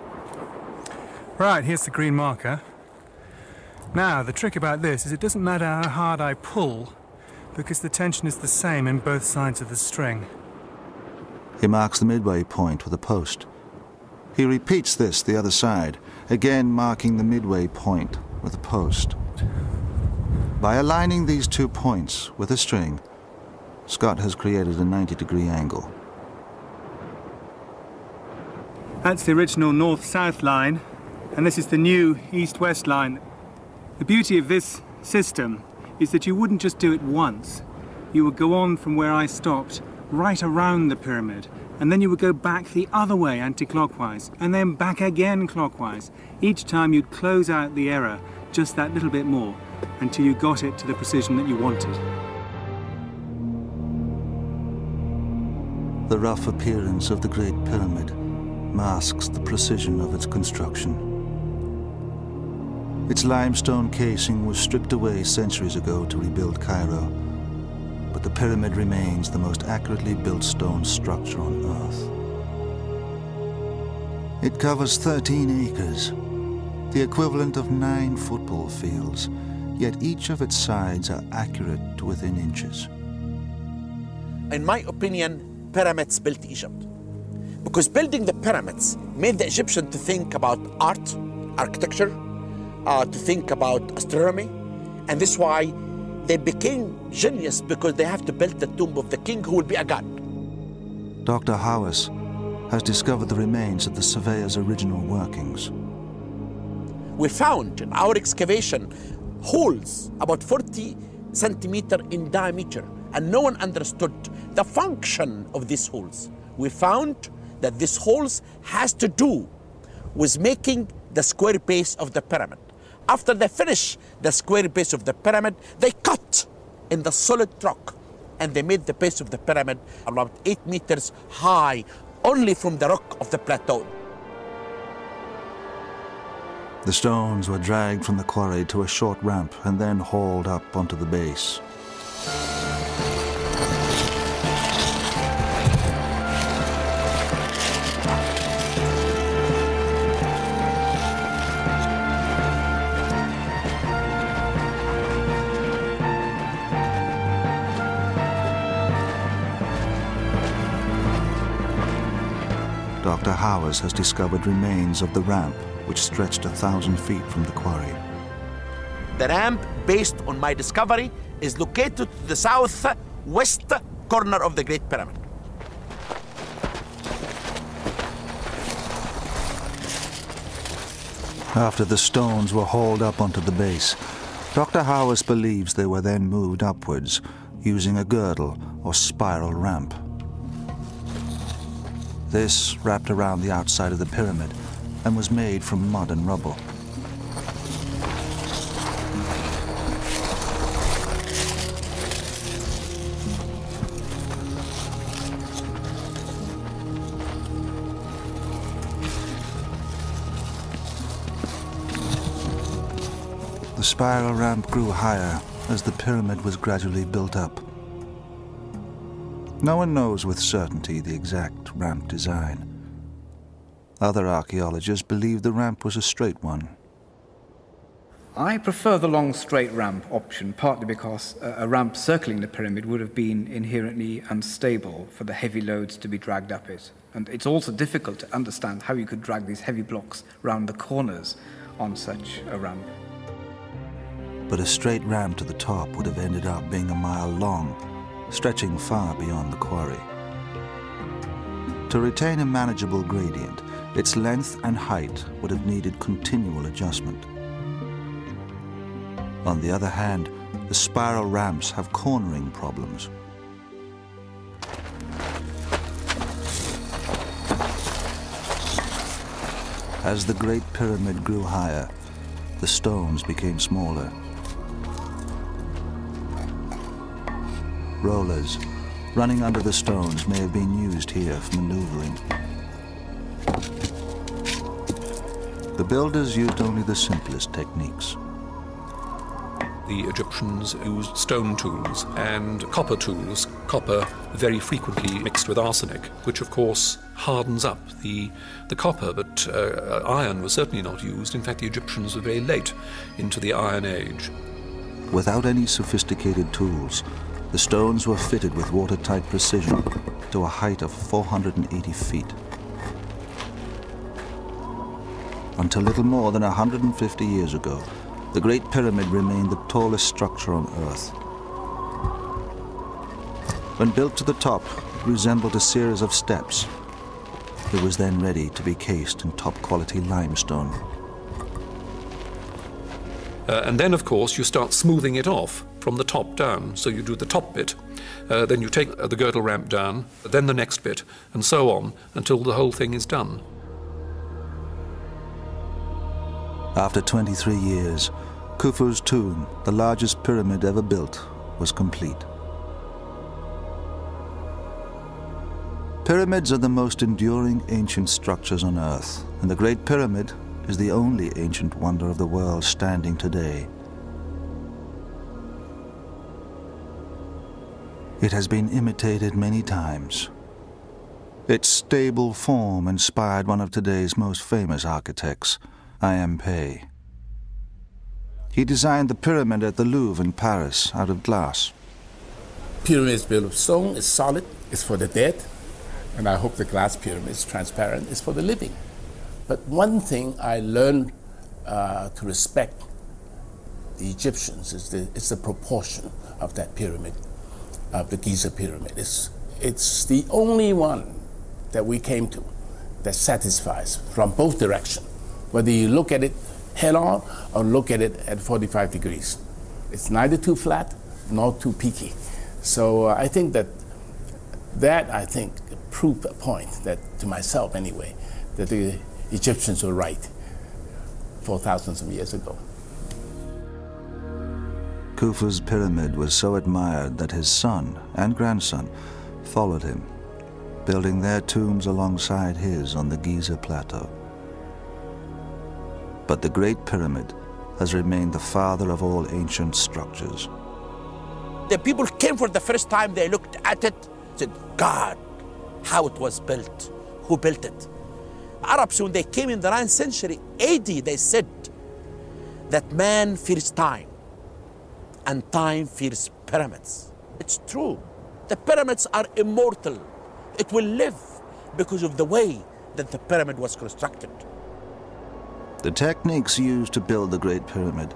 Right, here's the green marker. Now, the trick about this is it doesn't matter how hard I pull, because the tension is the same in both sides of the string. He marks the midway point with a post. He repeats this the other side, again marking the midway point with a post. By aligning these 2 points with a string, Scott has created a 90-degree angle. That's the original north-south line, and this is the new east-west line. The beauty of this system is that you wouldn't just do it once. You would go on from where I stopped, right around the pyramid, and then you would go back the other way anti-clockwise, and then back again clockwise. Each time you'd close out the error just that little bit more, until you got it to the precision that you wanted. The rough appearance of the Great Pyramid masks the precision of its construction. Its limestone casing was stripped away centuries ago to rebuild Cairo, but the pyramid remains the most accurately built stone structure on Earth. It covers 13 acres, the equivalent of 9 football fields, yet each of its sides are accurate to within inches. In my opinion, pyramids built Egypt. Because building the pyramids made the Egyptians to think about art, architecture, to think about astronomy, and this is why they became genius, because they have to build the tomb of the king who will be a god. Dr. Howes has discovered the remains of the surveyor's original workings. We found in our excavation holes about 40 centimeters in diameter, and no one understood the function of these holes. We found that these holes has to do with making the square base of the pyramid. After they finish the square base of the pyramid, they cut in the solid rock, and they made the base of the pyramid about 8 meters high, only from the rock of the plateau. The stones were dragged from the quarry to a short ramp and then hauled up onto the base. Dr. Howes has discovered remains of the ramp which stretched 1,000 feet from the quarry. The ramp, based on my discovery, is located to the southwest corner of the Great Pyramid. After the stones were hauled up onto the base, Dr. Howes believes they were then moved upwards using a girdle or spiral ramp. This wrapped around the outside of the pyramid and was made from mud and rubble. The spiral ramp grew higher as the pyramid was gradually built up. No one knows with certainty the exact ramp design. Other archaeologists believe the ramp was a straight one. I prefer the long straight ramp option, partly because a ramp circling the pyramid would have been inherently unstable for the heavy loads to be dragged up it. And it's also difficult to understand how you could drag these heavy blocks round the corners on such a ramp. But a straight ramp to the top would have ended up being a mile long, stretching far beyond the quarry. To retain a manageable gradient, its length and height would have needed continual adjustment. On the other hand, the spiral ramps have cornering problems. As the Great Pyramid grew higher, the stones became smaller. Rollers running under the stones may have been used here for maneuvering. The builders used only the simplest techniques. The Egyptians used stone tools and copper tools, copper very frequently mixed with arsenic, which of course hardens up the copper, but iron was certainly not used. In fact, the Egyptians were very late into the Iron Age. Without any sophisticated tools, the stones were fitted with watertight precision to a height of 480 feet. Until little more than 150 years ago, the Great Pyramid remained the tallest structure on Earth. When built to the top, it resembled a series of steps. It was then ready to be cased in top-quality limestone. And then, of course, you start smoothing it off from the top down. So you do the top bit, then you take the girdle ramp down, then the next bit, and so on, until the whole thing is done. After 23 years, Khufu's tomb, the largest pyramid ever built, was complete. Pyramids are the most enduring ancient structures on Earth, and the Great Pyramid is the only ancient wonder of the world standing today. It has been imitated many times. Its stable form inspired one of today's most famous architects, I.M. Pei. He designed the pyramid at the Louvre in Paris out of glass. Pyramid is built of stone, it's solid, it's for the dead, and I hope the glass pyramid is transparent, it's for the living. But one thing I learned to respect the Egyptians is the proportion of that pyramid, of the Giza pyramid. It's the only one that we came to that satisfies from both directions, whether you look at it head on or look at it at 45 degrees. It's neither too flat nor too peaky. So I think that proved a point that, to myself anyway, that the Egyptians were right 4,000 of years ago. Khufu's pyramid was so admired that his son and grandson followed him, building their tombs alongside his on the Giza Plateau. But the Great Pyramid has remained the father of all ancient structures. The people came for the first time, they looked at it, said, God, how it was built, who built it? Arabs, when they came in the 9th century AD, they said that man fears time and time fears pyramids. It's true. The pyramids are immortal. It will live because of the way that the pyramid was constructed. The techniques used to build the Great Pyramid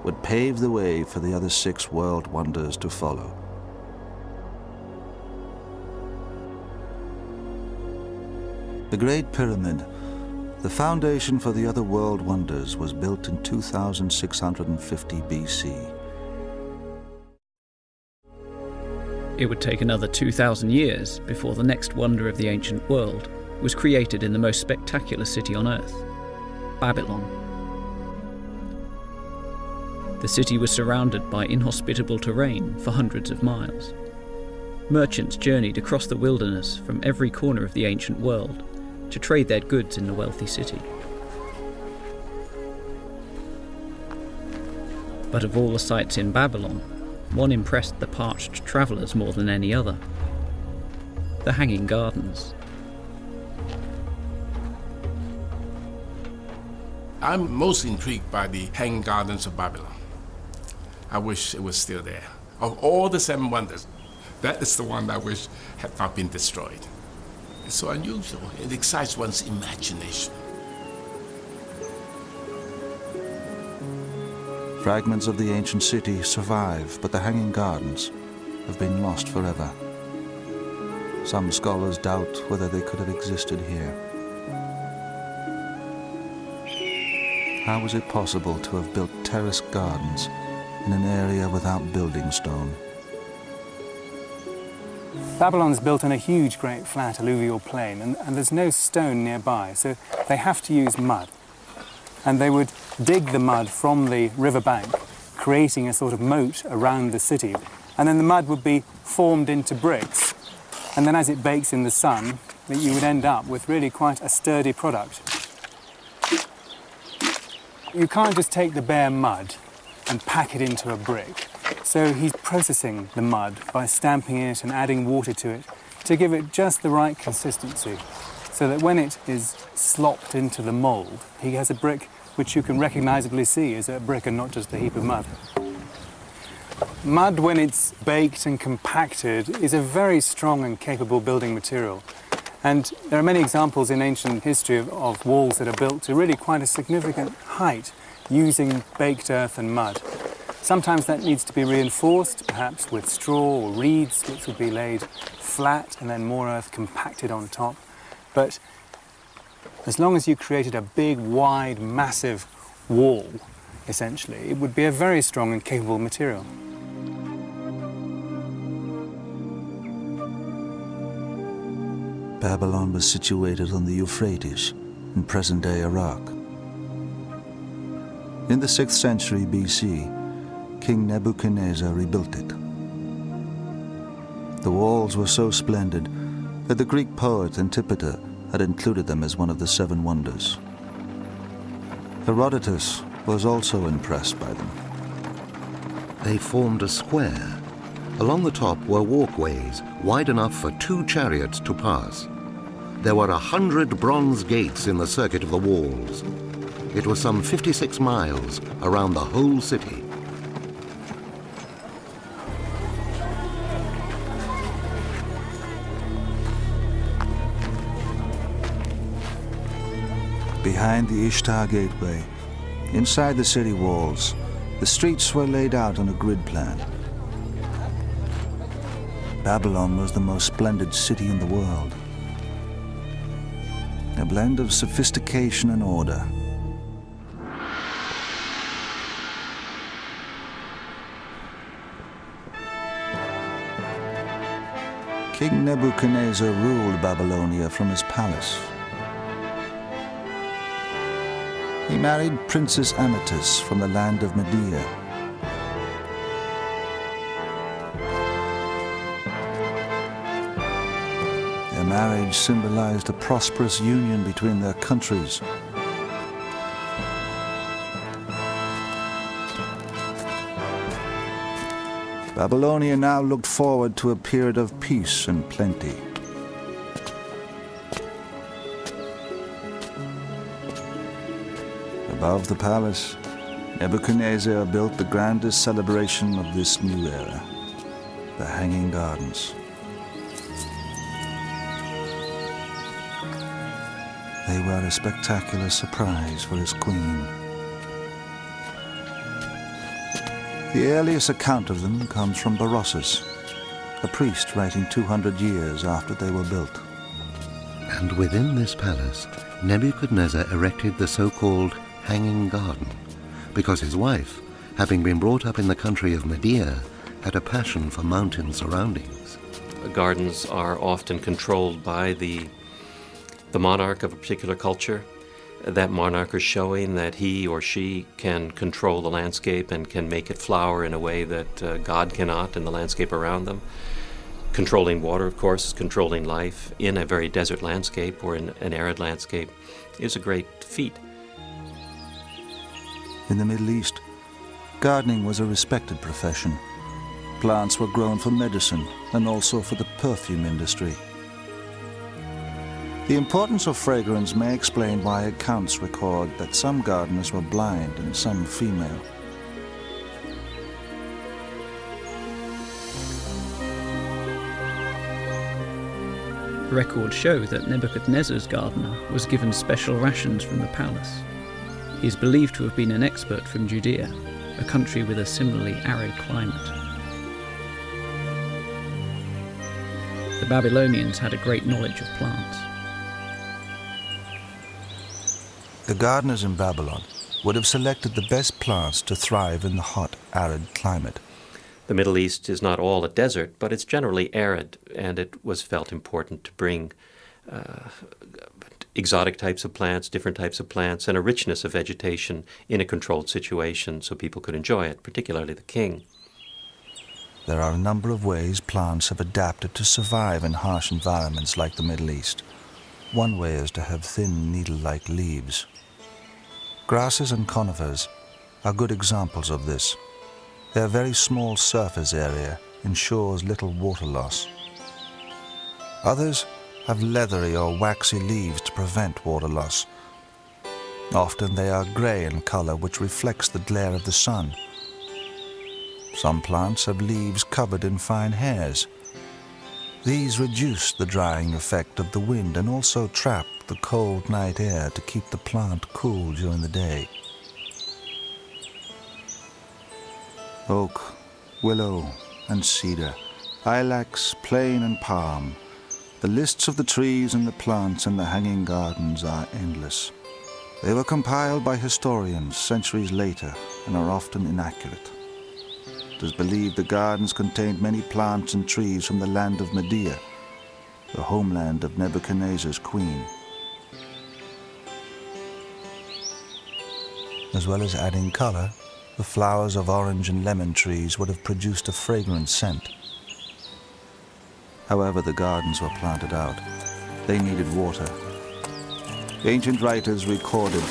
would pave the way for the other 6 world wonders to follow. The Great Pyramid, the foundation for the other world wonders, was built in 2650 BC. It would take another 2,000 years before the next wonder of the ancient world was created in the most spectacular city on Earth, Babylon. The city was surrounded by inhospitable terrain for hundreds of miles. Merchants journeyed across the wilderness from every corner of the ancient world to trade their goods in the wealthy city. But of all the sights in Babylon, one impressed the parched travellers more than any other: the Hanging Gardens. I'm most intrigued by the Hanging Gardens of Babylon. I wish it was still there. Of all the 7 wonders, that is the one I wish had not been destroyed. It's so unusual. It excites one's imagination. Fragments of the ancient city survive, but the Hanging Gardens have been lost forever. Some scholars doubt whether they could have existed here. How was it possible to have built terraced gardens in an area without building stone? Babylon's built on a huge, great, flat alluvial plain, and there's no stone nearby, so they have to use mud. And they would dig the mud from the riverbank, creating a sort of moat around the city. And then the mud would be formed into bricks. And then as it bakes in the sun, you would end up with really quite a sturdy product. You can't just take the bare mud and pack it into a brick. So he's processing the mud by stamping it and adding water to it to give it just the right consistency, so that when it is slopped into the mould, he has a brick which you can recognisably see as a brick and not just a heap of mud. Mud, when it's baked and compacted, is a very strong and capable building material. And there are many examples in ancient history of walls that are built to really quite a significant height using baked earth and mud. Sometimes that needs to be reinforced, perhaps with straw or reeds, which would be laid flat and then more earth compacted on top. But as long as you created a big, wide, massive wall, essentially, it would be a very strong and capable material. Babylon was situated on the Euphrates in present-day Iraq. In the 6th century BC, King Nebuchadnezzar rebuilt it. The walls were so splendid that the Greek poet Antipater had included them as one of the 7 wonders. Herodotus was also impressed by them. They formed a square. Along the top were walkways wide enough for 2 chariots to pass. There were 100 bronze gates in the circuit of the walls. It was some 56 miles around the whole city. Behind the Ishtar Gateway, inside the city walls, the streets were laid out on a grid plan. Babylon was the most splendid city in the world. A blend of sophistication and order. King Nebuchadnezzar ruled Babylonia from his palace. He married Princess Amytis from the land of Media. Their marriage symbolized a prosperous union between their countries. Babylonia now looked forward to a period of peace and plenty. Above the palace, Nebuchadnezzar built the grandest celebration of this new era, the Hanging Gardens. They were a spectacular surprise for his queen. The earliest account of them comes from Berossus, a priest writing 200 years after they were built. And within this palace, Nebuchadnezzar erected the so-called Hanging Garden, because his wife, having been brought up in the country of Media, had a passion for mountain surroundings. Gardens are often controlled by the monarch of a particular culture. That monarch is showing that he or she can control the landscape and can make it flower in a way that God cannot in the landscape around them. Controlling water, of course, controlling life in a very desert landscape or in an arid landscape is a great feat. In the Middle East, gardening was a respected profession. Plants were grown for medicine and also for the perfume industry. The importance of fragrance may explain why accounts record that some gardeners were blind and some female. Records show that Nebuchadnezzar's gardener was given special rations from the palace. He is believed to have been an expert from Judea, a country with a similarly arid climate. The Babylonians had a great knowledge of plants. The gardeners in Babylon would have selected the best plants to thrive in the hot, arid climate. The Middle East is not all a desert, but it's generally arid, and it was felt important to bring exotic types of plants, different types of plants, and a richness of vegetation in a controlled situation so people could enjoy it, particularly the king. There are a number of ways plants have adapted to survive in harsh environments like the Middle East. One way is to have thin, needle-like leaves. Grasses and conifers are good examples of this. Their very small surface area ensures little water loss. Others have leathery or waxy leaves to prevent water loss. Often they are grey in color, which reflects the glare of the sun. Some plants have leaves covered in fine hairs. These reduce the drying effect of the wind and also trap the cold night air to keep the plant cool during the day. Oak, willow, and cedar, ilex, plane, and palm. The lists of the trees and the plants in the hanging gardens are endless. They were compiled by historians centuries later and are often inaccurate. It is believed the gardens contained many plants and trees from the land of Media, the homeland of Nebuchadnezzar's queen. As well as adding color, the flowers of orange and lemon trees would have produced a fragrant scent. However the gardens were planted out, they needed water. Ancient writers recorded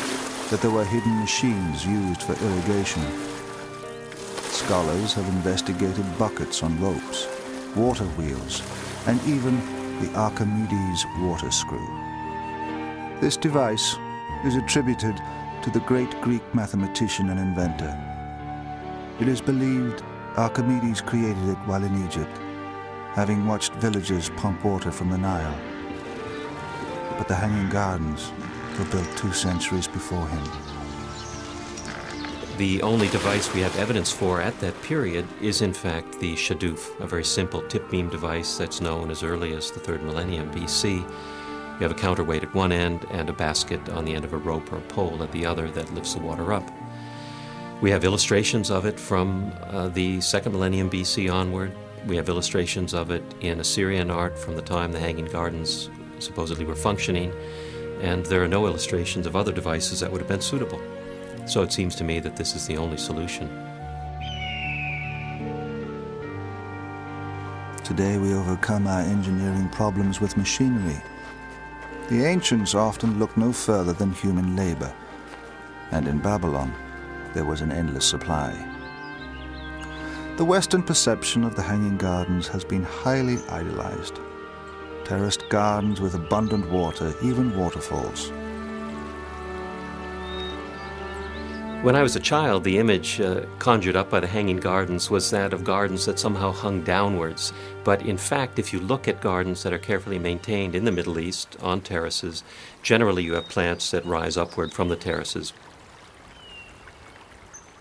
that there were hidden machines used for irrigation. Scholars have investigated buckets on ropes, water wheels, and even the Archimedes water screw. This device is attributed to the great Greek mathematician and inventor. It is believed Archimedes created it while in Egypt, having watched villagers pump water from the Nile. But the Hanging Gardens were built 2 centuries before him. The only device we have evidence for at that period is in fact the shaduf, a very simple tip beam device that's known as early as the 3rd millennium BC. You have a counterweight at one end and a basket on the end of a rope or a pole at the other that lifts the water up. We have illustrations of it from the 2nd millennium BC onward. We have illustrations of it in Assyrian art from the time the Hanging Gardens supposedly were functioning, and there are no illustrations of other devices that would have been suitable. So it seems to me that this is the only solution. Today we overcome our engineering problems with machinery. The ancients often looked no further than human labor, and in Babylon there was an endless supply. The Western perception of the Hanging Gardens has been highly idealized. Terraced gardens with abundant water, even waterfalls. When I was a child, the image conjured up by the Hanging Gardens was that of gardens that somehow hung downwards. But in fact, if you look at gardens that are carefully maintained in the Middle East on terraces, generally you have plants that rise upward from the terraces.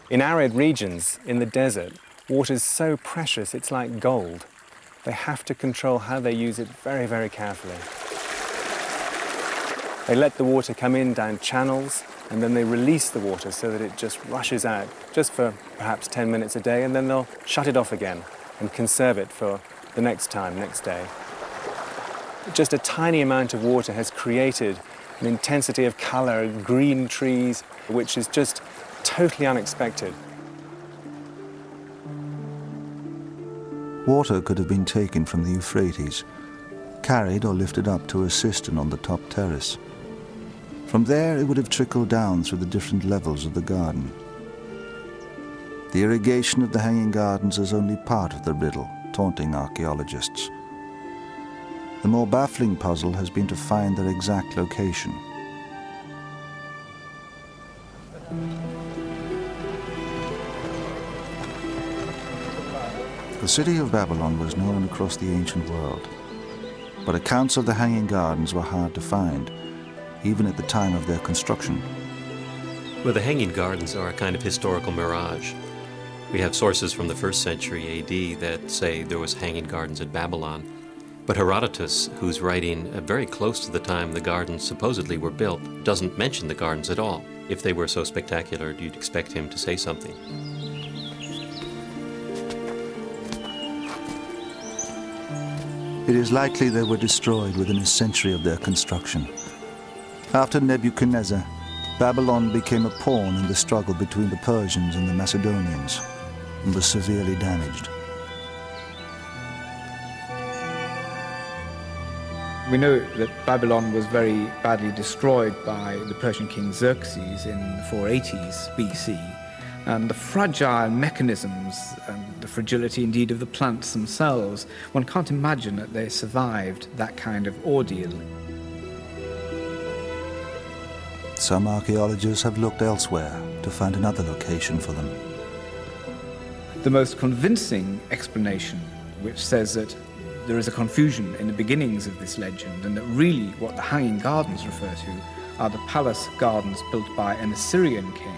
In arid regions, in the desert, water is so precious it's like gold. They have to control how they use it very, very carefully. They let the water come in down channels, and then they release the water so that it just rushes out, just for perhaps 10 minutes a day, and then they'll shut it off again and conserve it for the next day. Just a tiny amount of water has created an intensity of color, green trees, which is just totally unexpected. Water could have been taken from the Euphrates, carried or lifted up to a cistern on the top terrace. From there, it would have trickled down through the different levels of the garden. The irrigation of the Hanging Gardens is only part of the riddle, taunting archaeologists. The more baffling puzzle has been to find their exact location. The city of Babylon was known across the ancient world, but accounts of the Hanging Gardens were hard to find, even at the time of their construction. Well, the Hanging Gardens are a kind of historical mirage. We have sources from the 1st century AD that say there was Hanging Gardens at Babylon. But Herodotus, who's writing very close to the time the gardens supposedly were built, doesn't mention the gardens at all. If they were so spectacular, you'd expect him to say something. It is likely they were destroyed within a century of their construction. After Nebuchadnezzar, Babylon became a pawn in the struggle between the Persians and the Macedonians, and was severely damaged. We know that Babylon was very badly destroyed by the Persian king Xerxes in the 480s BC, And the fragile mechanisms and the fragility indeed of the plants themselves, one can't imagine that they survived that kind of ordeal. Some archaeologists have looked elsewhere to find another location for them. The most convincing explanation, which says that there is a confusion in the beginnings of this legend, and that really what the Hanging Gardens refer to are the palace gardens built by an Assyrian king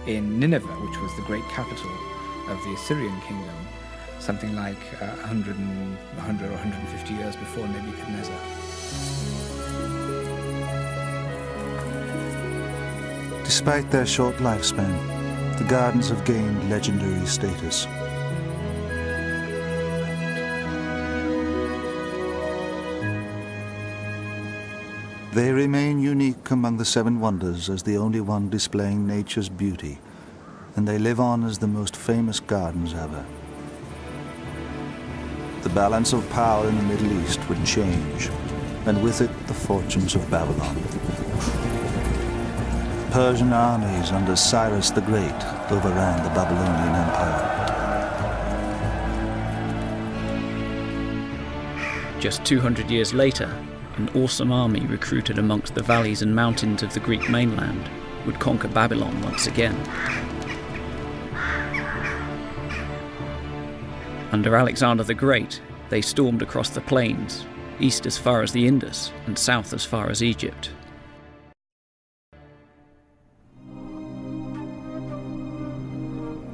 in Nineveh, which was the great capital of the Assyrian kingdom, something like 100 or 150 years before Nebuchadnezzar. Despite their short lifespan, the gardens have gained legendary status. They remain unique among the Seven Wonders as the only one displaying nature's beauty, and they live on as the most famous gardens ever. The balance of power in the Middle East would change, and with it the fortunes of Babylon. Persian armies under Cyrus the Great overran the Babylonian Empire. Just 200 years later, an awesome army recruited amongst the valleys and mountains of the Greek mainland would conquer Babylon once again. Under Alexander the Great, they stormed across the plains, east as far as the Indus and south as far as Egypt.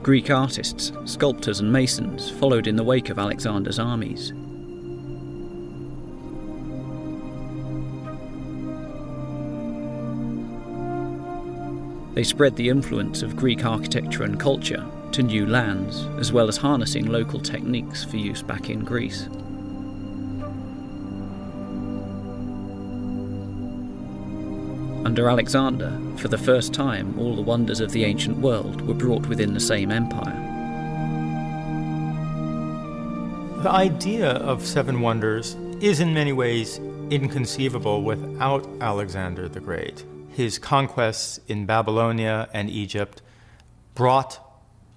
Greek artists, sculptors and masons followed in the wake of Alexander's armies. They spread the influence of Greek architecture and culture to new lands, as well as harnessing local techniques for use back in Greece. Under Alexander, for the first time, all the wonders of the ancient world were brought within the same empire. The idea of Seven Wonders is in many ways inconceivable without Alexander the Great. His conquests in Babylonia and Egypt brought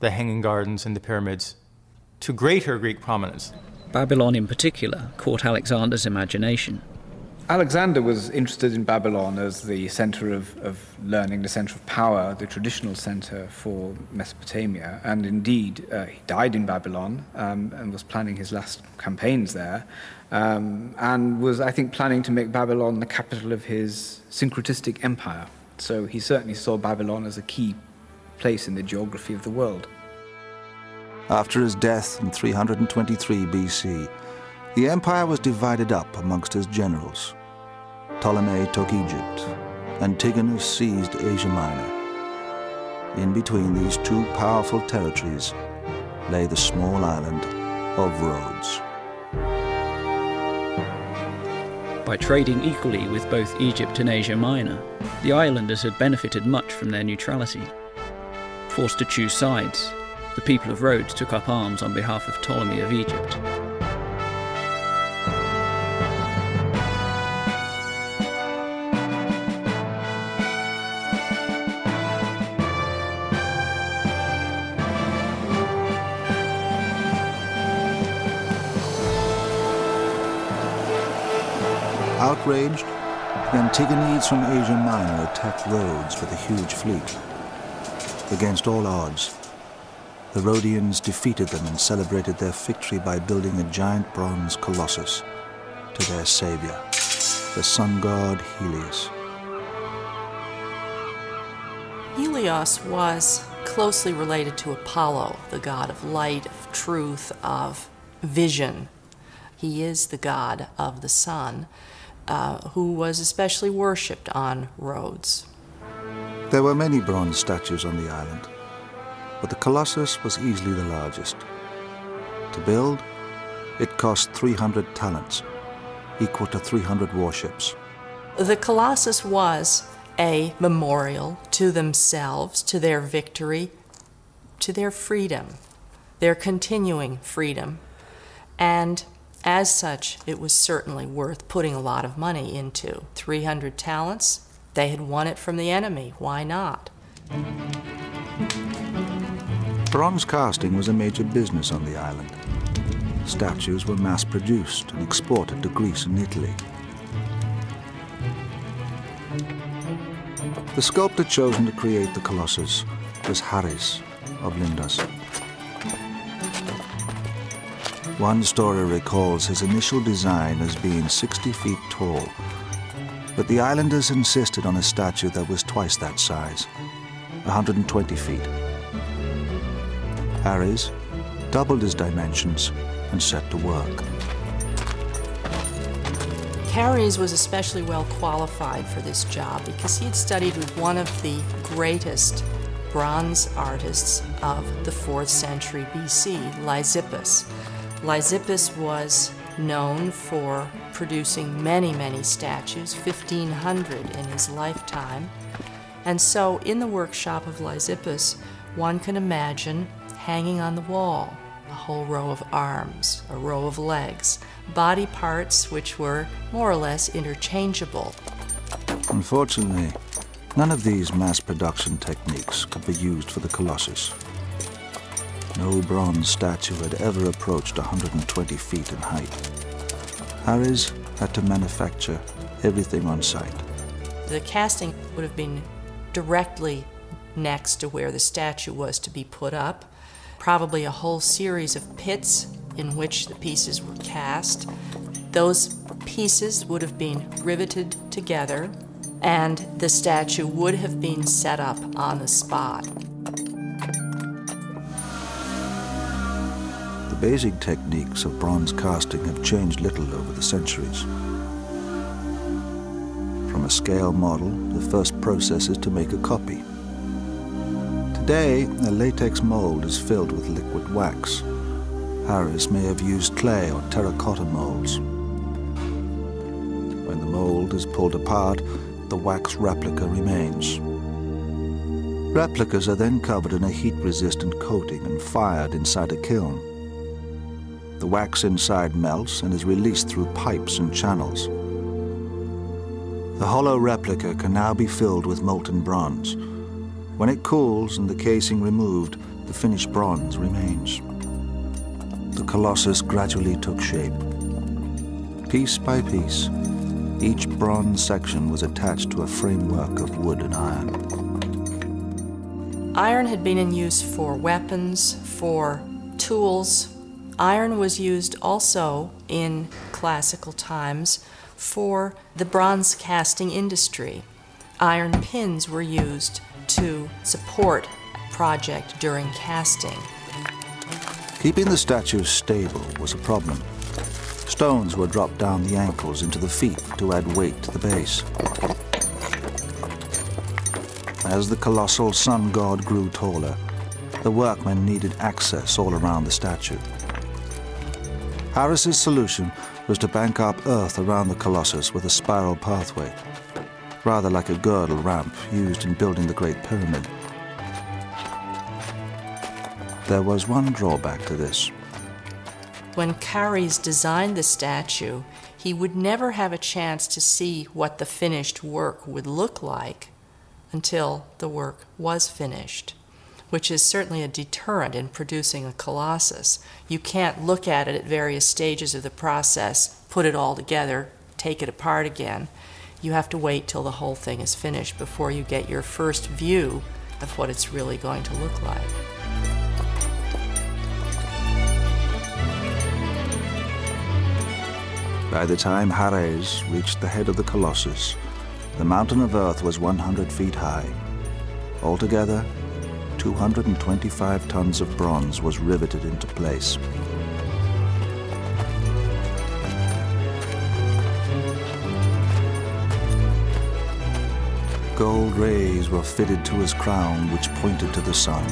the Hanging Gardens and the pyramids to greater Greek prominence. Babylon in particular caught Alexander's imagination. Alexander was interested in Babylon as the center of learning, the center of power, the traditional center for Mesopotamia. And indeed, he died in Babylon and was planning his last campaigns there, and was, I think, planning to make Babylon the capital of his syncretistic empire. So he certainly saw Babylon as a key place in the geography of the world. After his death in 323 BC, the empire was divided up amongst his generals. Ptolemy took Egypt, Antigonus seized Asia Minor. In between these two powerful territories lay the small island of Rhodes. By trading equally with both Egypt and Asia Minor, the islanders had benefited much from their neutrality. Forced to choose sides, the people of Rhodes took up arms on behalf of Ptolemy of Egypt. Outraged, the Antigonedes from Asia Minor attacked Rhodes with a huge fleet. Against all odds, the Rhodians defeated them and celebrated their victory by building a giant bronze colossus to their savior, the sun god Helios. Helios was closely related to Apollo, the god of light, of truth, of vision. He is the god of the sun, who was especially worshipped on Rhodes. There were many bronze statues on the island, but the Colossus was easily the largest. To build, it cost 300 talents, equal to 300 warships. The Colossus was a memorial to themselves, to their victory, to their freedom, their continuing freedom. And as such, it was certainly worth putting a lot of money into. 300 talents, they had won it from the enemy. Why not? Bronze casting was a major business on the island. Statues were mass-produced and exported to Greece and Italy. The sculptor chosen to create the Colossus was Haris of Lindos. One story recalls his initial design as being 60 feet tall, but the islanders insisted on a statue that was twice that size, 120 feet. Haris doubled his dimensions and set to work. Haris was especially well qualified for this job because he had studied with one of the greatest bronze artists of the 4th century BC, Lysippus. Lysippus was known for producing many, many statues, 1,500 in his lifetime. And so in the workshop of Lysippus, one can imagine hanging on the wall a whole row of arms, a row of legs, body parts which were more or less interchangeable. Unfortunately, none of these mass production techniques could be used for the Colossus. No bronze statue had ever approached 120 feet in height. Haris had to manufacture everything on site. The casting would have been directly next to where the statue was to be put up. Probably a whole series of pits in which the pieces were cast. Those pieces would have been riveted together, and the statue would have been set up on the spot. The basic techniques of bronze casting have changed little over the centuries. From a scale model, the first process is to make a copy. Today, a latex mold is filled with liquid wax. Haris may have used clay or terracotta molds. When the mold is pulled apart, the wax replica remains. Replicas are then covered in a heat-resistant coating and fired inside a kiln. The wax inside melts and is released through pipes and channels. The hollow replica can now be filled with molten bronze. When it cools and the casing removed, the finished bronze remains. The Colossus gradually took shape. Piece by piece, each bronze section was attached to a framework of wood and iron. Iron had been in use for weapons, for tools. Iron was used also in classical times for the bronze casting industry. Iron pins were used to support a project during casting. Keeping the statues stable was a problem. Stones were dropped down the ankles into the feet to add weight to the base. As the colossal sun god grew taller, the workmen needed access all around the statue. Haris's solution was to bank up earth around the Colossus with a spiral pathway, rather like a girdle ramp used in building the Great Pyramid. There was one drawback to this. When Haris designed the statue, he would never have a chance to see what the finished work would look like until the work was finished, which is certainly a deterrent in producing a Colossus. You can't look at it at various stages of the process, put it all together, take it apart again. You have to wait till the whole thing is finished before you get your first view of what it's really going to look like. By the time Haris reached the head of the Colossus, the mountain of earth was 100 feet high. Altogether, 225 tons of bronze was riveted into place. Gold rays were fitted to his crown, which pointed to the sun.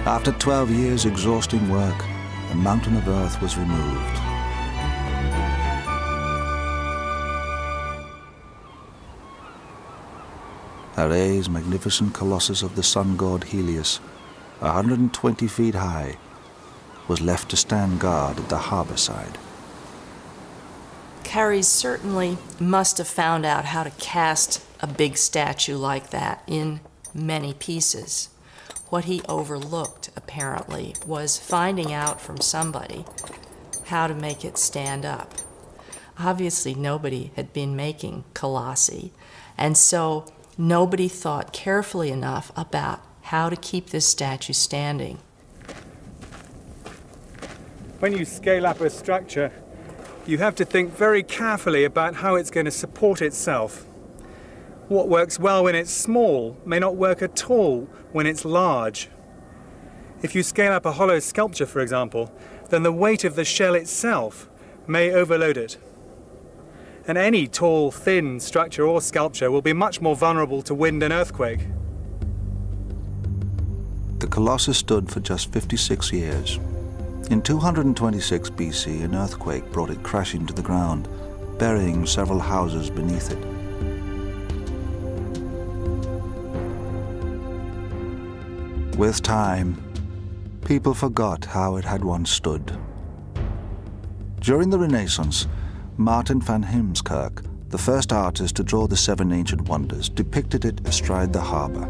After 12 years' exhausting work, the mountain of earth was removed. Haris' magnificent colossus of the sun god Helios, 120 feet high, was left to stand guard at the harbor side. Haris certainly must have found out how to cast a big statue like that in many pieces. What he overlooked, apparently, was finding out from somebody how to make it stand up. Obviously, nobody had been making colossi, and so nobody thought carefully enough about how to keep this statue standing. When you scale up a structure, you have to think very carefully about how it's going to support itself. What works well when it's small may not work at all when it's large. If you scale up a hollow sculpture, for example, then the weight of the shell itself may overload it. And any tall, thin structure or sculpture will be much more vulnerable to wind and earthquake. The Colossus stood for just 56 years. In 226 BC, an earthquake brought it crashing to the ground, burying several houses beneath it. With time, people forgot how it had once stood. During the Renaissance, Martin van Heemskerk, the first artist to draw the 7 ancient wonders, depicted it astride the harbor.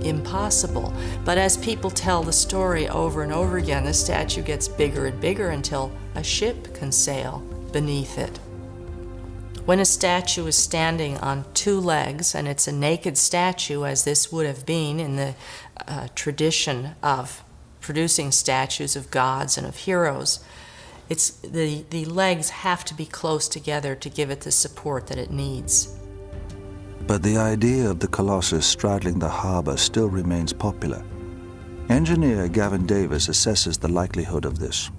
Impossible. But as people tell the story over and over again, the statue gets bigger and bigger until a ship can sail beneath it. When a statue is standing on 2 legs, and it's a naked statue, as this would have been in the tradition of producing statues of gods and of heroes, the legs have to be close together to give it the support that it needs. But the idea of the Colossus straddling the harbor still remains popular. Engineer Gavin Davis assesses the likelihood of this.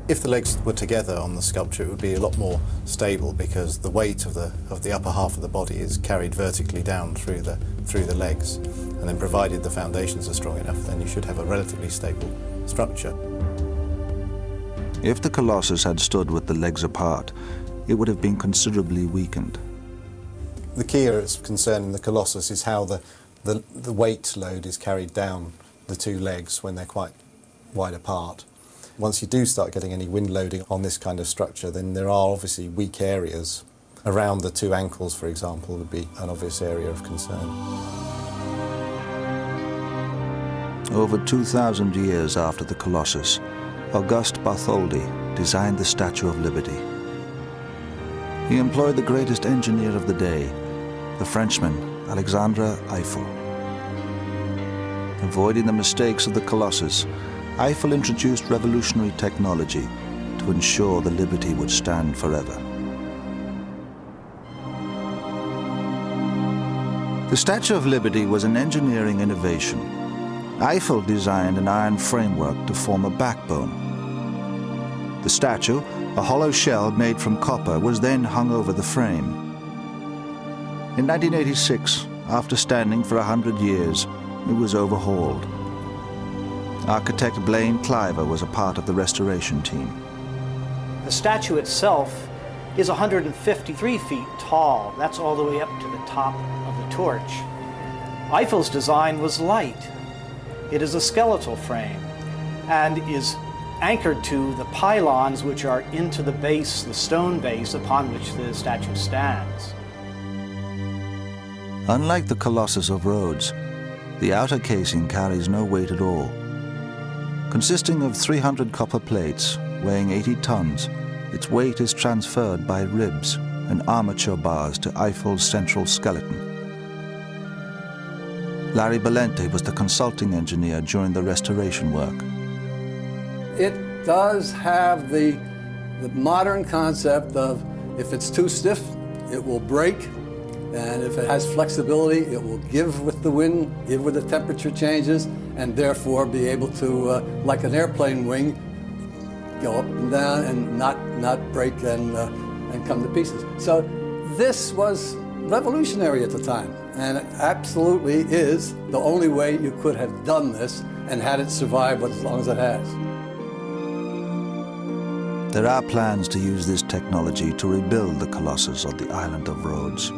If the legs were together on the sculpture, it would be a lot more stable because the weight of the upper half of the body is carried vertically down through the legs. And then provided the foundations are strong enough, then you should have a relatively stable structure. If the Colossus had stood with the legs apart, it would have been considerably weakened. The key area concerning the Colossus is how the weight load is carried down the 2 legs when they're quite wide apart. Once you do start getting any wind loading on this kind of structure, then there are obviously weak areas. Around the 2 ankles, for example, would be an obvious area of concern. Over 2,000 years after the Colossus, Auguste Bartholdi designed the Statue of Liberty. He employed the greatest engineer of the day, the Frenchman Alexandre Eiffel. Avoiding the mistakes of the Colossus, Eiffel introduced revolutionary technology to ensure the Liberty would stand forever. The Statue of Liberty was an engineering innovation. Eiffel designed an iron framework to form a backbone. The statue, a hollow shell made from copper, was then hung over the frame. In 1986, after standing for 100 years, it was overhauled. Architect Blaine Cliver was a part of the restoration team. The statue itself is 153 feet tall. That's all the way up to the top of the torch. Eiffel's design was light. It is a skeletal frame and is anchored to the pylons which are into the base, the stone base upon which the statue stands. Unlike the Colossus of Rhodes, the outer casing carries no weight at all. Consisting of 300 copper plates weighing 80 tons, its weight is transferred by ribs and armature bars to Eiffel's central skeleton. Larry Belente was the consulting engineer during the restoration work. It does have the modern concept of if it's too stiff, it will break, and if it has flexibility, it will give with the wind, give with the temperature changes, and therefore be able to, like an airplane wing, go up and down and not break and come to pieces. So this was revolutionary at the time, and it absolutely is the only way you could have done this and had it survive as long as it has. There are plans to use this technology to rebuild the Colossus on the island of Rhodes.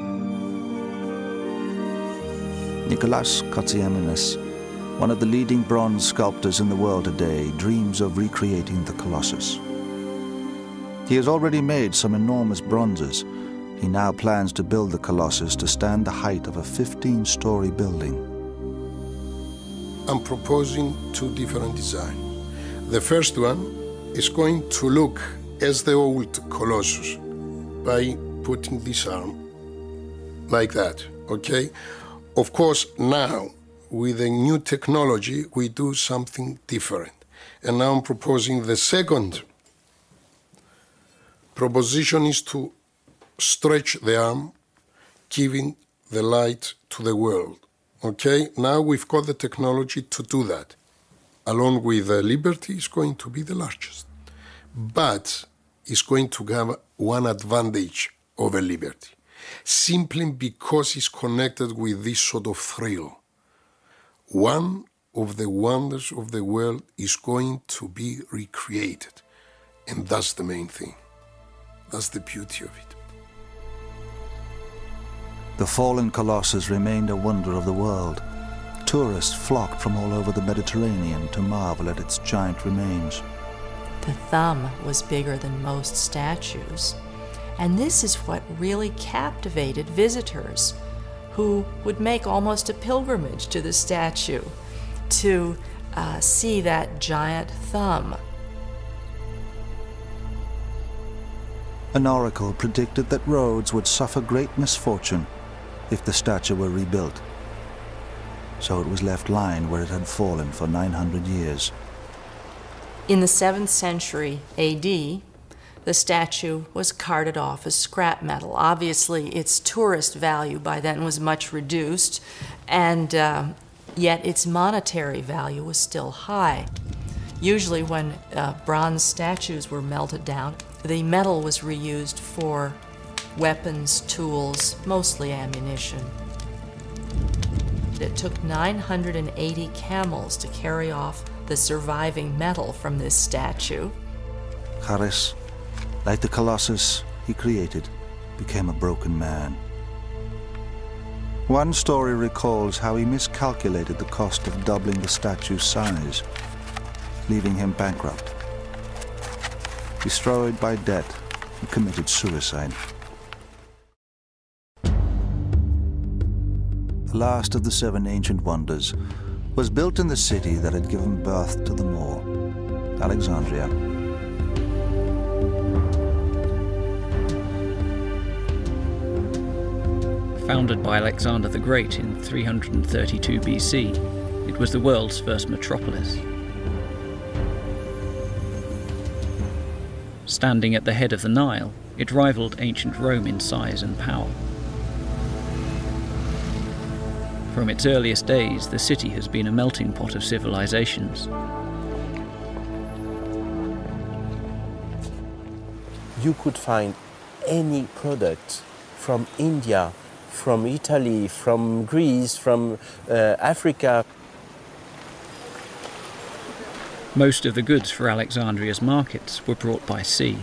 Nicolas Kotsieminas, one of the leading bronze sculptors in the world today, dreams of recreating the Colossus. He has already made some enormous bronzes. He now plans to build the Colossus to stand the height of a 15-story building. I'm proposing two different designs. The first one is going to look as the old Colossus by putting this arm like that, okay? Of course, now, with the new technology, we do something different. And now I'm proposing the second proposition is to stretch the arm, giving the light to the world. Okay, now we've got the technology to do that. Along with Liberty, it's going to be the largest. But it's going to have one advantage over Liberty, simply because it's connected with this sort of thrill. One of the wonders of the world is going to be recreated. And that's the main thing. That's the beauty of it. The fallen Colossus remained a wonder of the world. Tourists flocked from all over the Mediterranean to marvel at its giant remains. The thumb was bigger than most statues, and this is what really captivated visitors, who would make almost a pilgrimage to the statue to see that giant thumb. An oracle predicted that Rhodes would suffer great misfortune if the statue were rebuilt. So it was left lying where it had fallen for 900 years. In the 7th century AD, the statue was carted off as scrap metal. Obviously, its tourist value by then was much reduced, and yet its monetary value was still high. Usually when bronze statues were melted down, the metal was reused for weapons, tools, mostly ammunition. It took 980 camels to carry off the surviving metal from this statue. Charis, like the Colossus he created, became a broken man. One story recalls how he miscalculated the cost of doubling the statue's size, leaving him bankrupt. Destroyed by debt, he committed suicide. The last of the 7 ancient wonders was built in the city that had given birth to them all, Alexandria. Founded by Alexander the Great in 332 BC, it was the world's first metropolis. Standing at the head of the Nile, it rivaled ancient Rome in size and power. From its earliest days, the city has been a melting pot of civilizations. You could find any product from India, from Italy, from Greece, from Africa. Most of the goods for Alexandria's markets were brought by sea.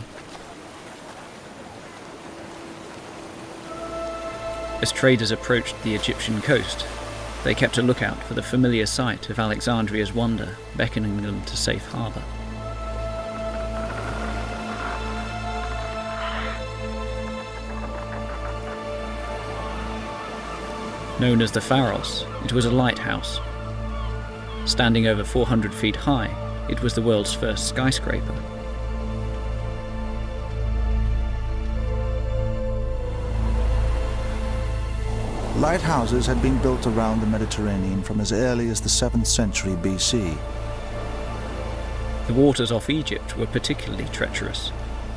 As traders approached the Egyptian coast, they kept a lookout for the familiar sight of Alexandria's wonder, beckoning them to safe harbour. Known as the Pharos, it was a lighthouse. Standing over 400 feet high, it was the world's first skyscraper. Lighthouses had been built around the Mediterranean from as early as the 7th century BC. The waters off Egypt were particularly treacherous,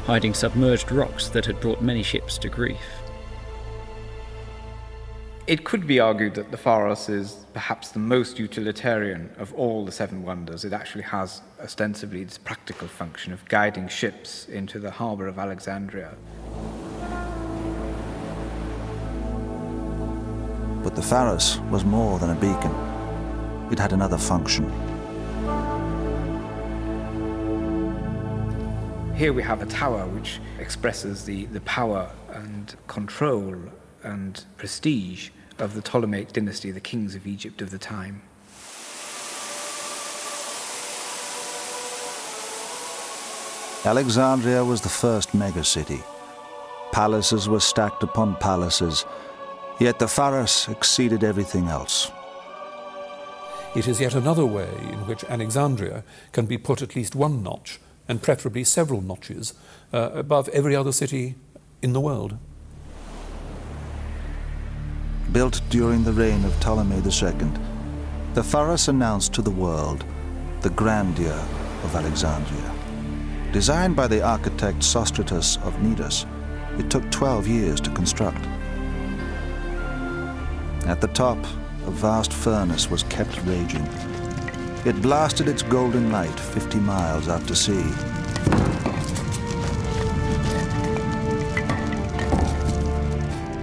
hiding submerged rocks that had brought many ships to grief. It could be argued that the Pharos is perhaps the most utilitarian of all the 7 wonders. It actually has ostensibly this practical function of guiding ships into the harbour of Alexandria. But the Pharos was more than a beacon. It had another function. Here we have a tower which expresses the power and control and prestige of the Ptolemaic dynasty, the kings of Egypt of the time. Alexandria was the first megacity. Palaces were stacked upon palaces, yet the Pharos exceeded everything else. It is yet another way in which Alexandria can be put at least one notch, and preferably several notches, above every other city in the world. Built during the reign of Ptolemy II, the Pharos announced to the world the grandeur of Alexandria. Designed by the architect Sostratus of Cnidus, it took 12 years to construct. At the top, a vast furnace was kept raging. It blasted its golden light 50 miles out to sea.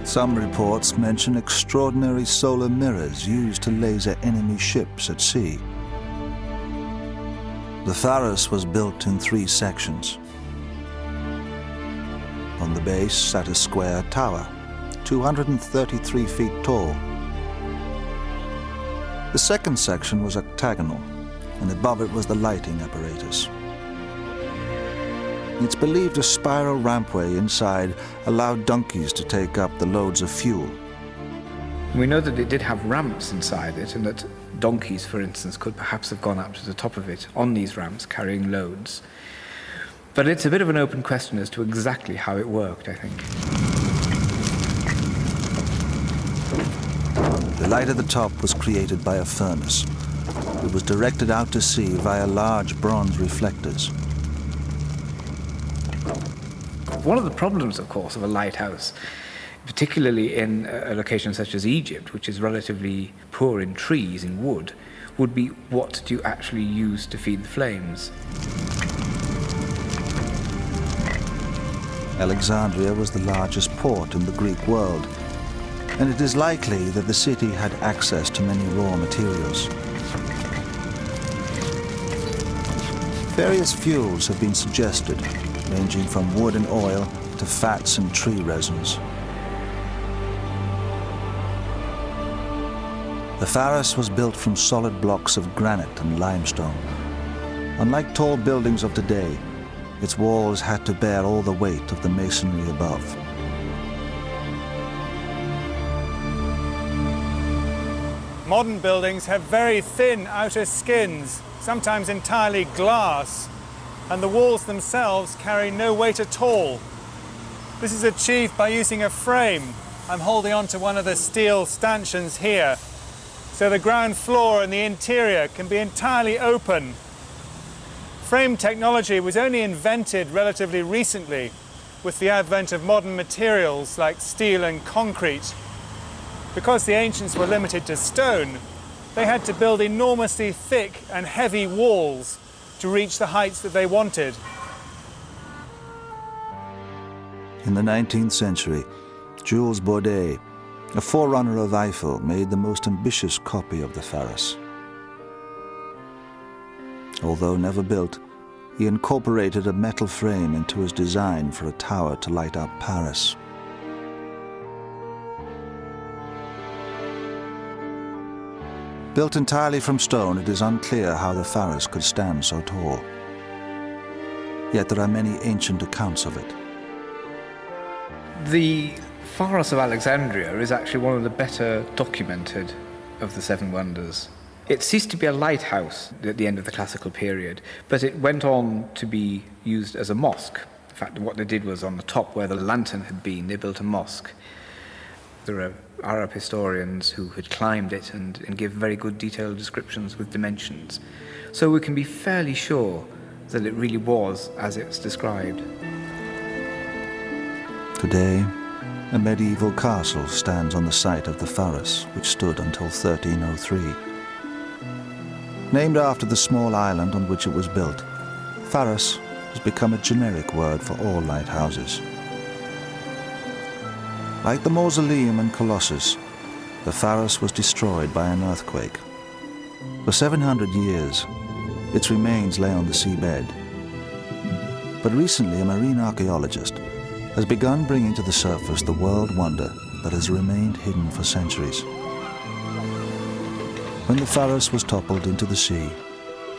Some reports mention extraordinary solar mirrors used to laser enemy ships at sea. The Pharos was built in 3 sections. On the base sat a square tower, 233 feet tall. The second section was octagonal, and above it was the lighting apparatus. It's believed a spiral rampway inside allowed donkeys to take up the loads of fuel. We know that it did have ramps inside it, and that donkeys, for instance, could perhaps have gone up to the top of it on these ramps carrying loads. But it's a bit of an open question as to exactly how it worked, I think. The light at the top was created by a furnace. It was directed out to sea via large bronze reflectors. One of the problems, of course, of a lighthouse, particularly in a location such as Egypt, which is relatively poor in trees, in wood, would be what do you actually use to feed the flames? Alexandria was the largest port in the Greek world, and it is likely that the city had access to many raw materials. Various fuels have been suggested, ranging from wood and oil to fats and tree resins. The Pharos was built from solid blocks of granite and limestone. Unlike tall buildings of today, its walls had to bear all the weight of the masonry above. Modern buildings have very thin outer skins, sometimes entirely glass, and the walls themselves carry no weight at all. This is achieved by using a frame. I'm holding on to one of the steel stanchions here, so the ground floor and the interior can be entirely open. Frame technology was only invented relatively recently with the advent of modern materials like steel and concrete. Because the ancients were limited to stone, they had to build enormously thick and heavy walls to reach the heights that they wanted. In the 19th century, Jules Bordet, a forerunner of Eiffel, made the most ambitious copy of the Pharos. Although never built, he incorporated a metal frame into his design for a tower to light up Paris. Built entirely from stone, it is unclear how the Pharos could stand so tall. Yet there are many ancient accounts of it. The Pharos of Alexandria is actually one of the better documented of the Seven Wonders. It ceased to be a lighthouse at the end of the classical period, but it went on to be used as a mosque. In fact, what they did was on the top where the lantern had been, they built a mosque. There are Arab historians who had climbed it and give very good detailed descriptions with dimensions. So we can be fairly sure that it really was as it's described. Today, a medieval castle stands on the site of the Pharos, which stood until 1303. Named after the small island on which it was built, Pharos has become a generic word for all lighthouses. Like the Mausoleum and Colossus, the Pharos was destroyed by an earthquake. For 700 years, its remains lay on the seabed. But recently, a marine archaeologist has begun bringing to the surface the world wonder that has remained hidden for centuries. When the Pharos was toppled into the sea,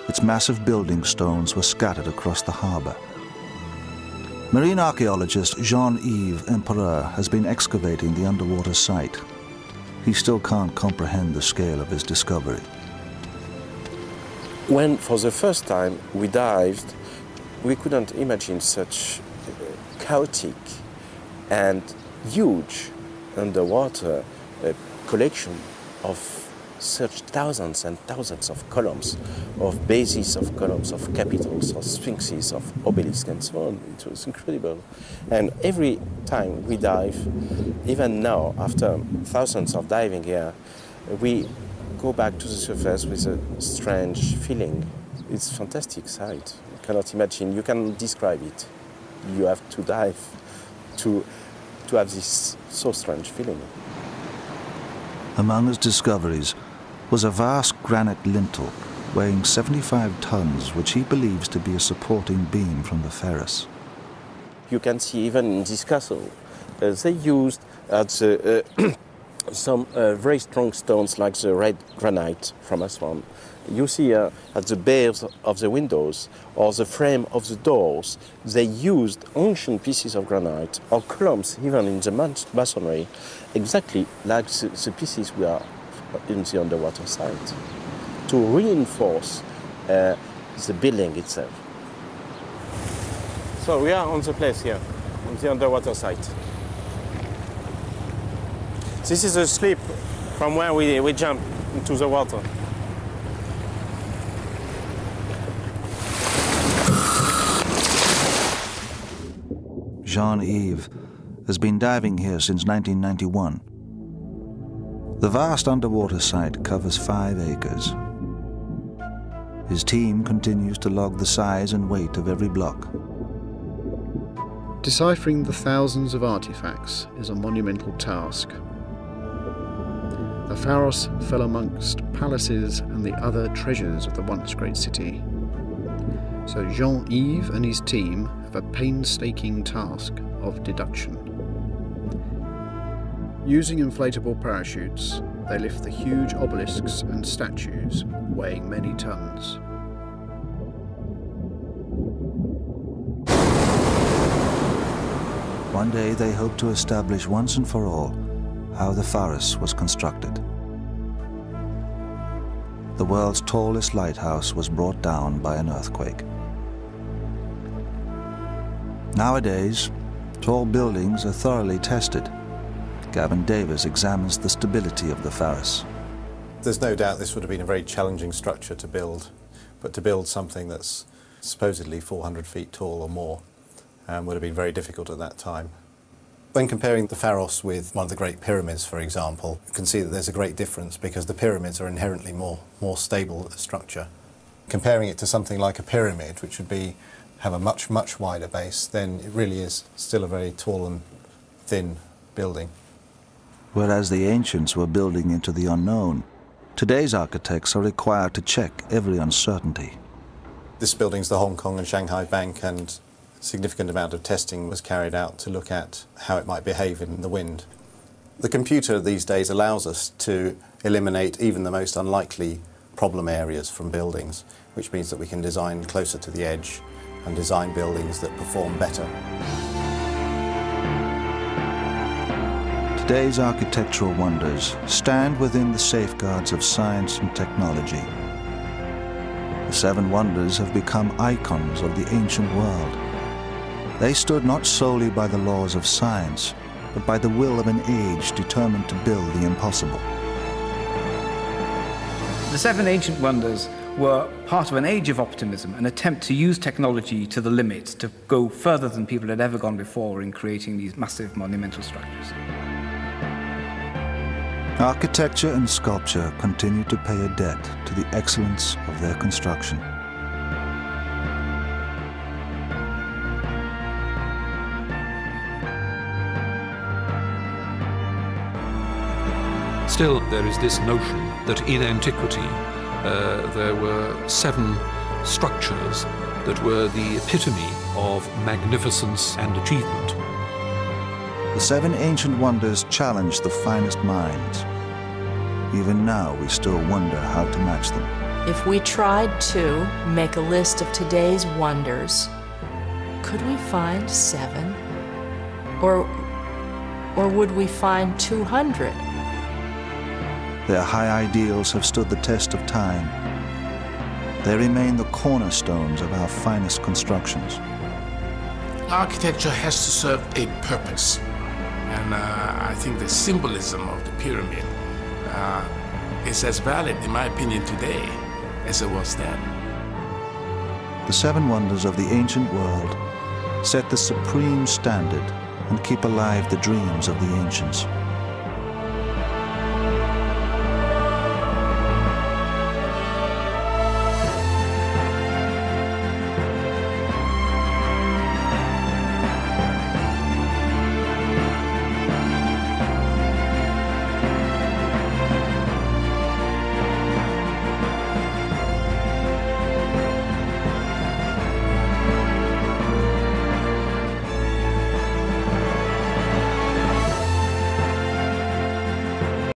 its massive building stones were scattered across the harbor. Marine archaeologist Jean-Yves Empereur has been excavating the underwater site. He still can't comprehend the scale of his discovery. When, for the first time, we dived, we couldn't imagine such chaotic and huge underwater collection of such thousands and thousands of columns, of bases of columns, of capitals, of sphinxes, of obelisks, and so on. It was incredible. And every time we dive, even now, after thousands of diving here, we go back to the surface with a strange feeling. It's a fantastic sight. You cannot imagine, you cannot describe it. You have to dive to have this so strange feeling. Among his discoveries was a vast granite lintel weighing 75 tons, which he believes to be a supporting beam from the Pharos. You can see even in this castle, they used some very strong stones like the red granite from Aswan. You see at the bays of the windows or the frame of the doors, they used ancient pieces of granite or columns even in the masonry, exactly like the pieces we are in the underwater site, to reinforce the building itself. So we are on the place here, on the underwater site. This is a slip from where we jump into the water. Jean-Yves has been diving here since 1991. The vast underwater site covers 5 acres. His team continues to log the size and weight of every block. Deciphering the thousands of artifacts is a monumental task. The Pharos fell amongst palaces and the other treasures of the once great city. So Jean-Yves and his team have a painstaking task of deduction. Using inflatable parachutes, they lift the huge obelisks and statues weighing many tons. One day they hope to establish once and for all how the Pharos was constructed. The world's tallest lighthouse was brought down by an earthquake. Nowadays, tall buildings are thoroughly tested. Gavin Davis examines the stability of the Pharos. There's no doubt this would have been a very challenging structure to build, but to build something that's supposedly 400 feet tall or more would have been very difficult at that time. When comparing the Pharos with one of the Great Pyramids, for example, you can see that there's a great difference because the pyramids are inherently more stable structure. Comparing it to something like a pyramid, which would have a much wider base, then it really is still a very tall and thin building. Whereas the ancients were building into the unknown, today's architects are required to check every uncertainty. This building's the Hong Kong and Shanghai Bank, and a significant amount of testing was carried out to look at how it might behave in the wind. The computer these days allows us to eliminate even the most unlikely problem areas from buildings, which means that we can design closer to the edge and design buildings that perform better. Today's architectural wonders stand within the safeguards of science and technology. The 7 wonders have become icons of the ancient world. They stood not solely by the laws of science, but by the will of an age determined to build the impossible. The 7 ancient wonders were part of an age of optimism, an attempt to use technology to the limit, to go further than people had ever gone before in creating these massive monumental structures. Architecture and sculpture continue to pay a debt to the excellence of their construction. Still, there is this notion that in antiquity there were 7 structures that were the epitome of magnificence and achievement. The 7 ancient wonders challenged the finest minds. Even now, we still wonder how to match them. If we tried to make a list of today's wonders, Could we find 7? Or would we find 200? Their high ideals have stood the test of time. They remain the cornerstones of our finest constructions. Architecture has to serve a purpose, and I think the symbolism of the pyramid is as valid, in my opinion, today as it was then. The 7 wonders of the ancient world set the supreme standard and keep alive the dreams of the ancients.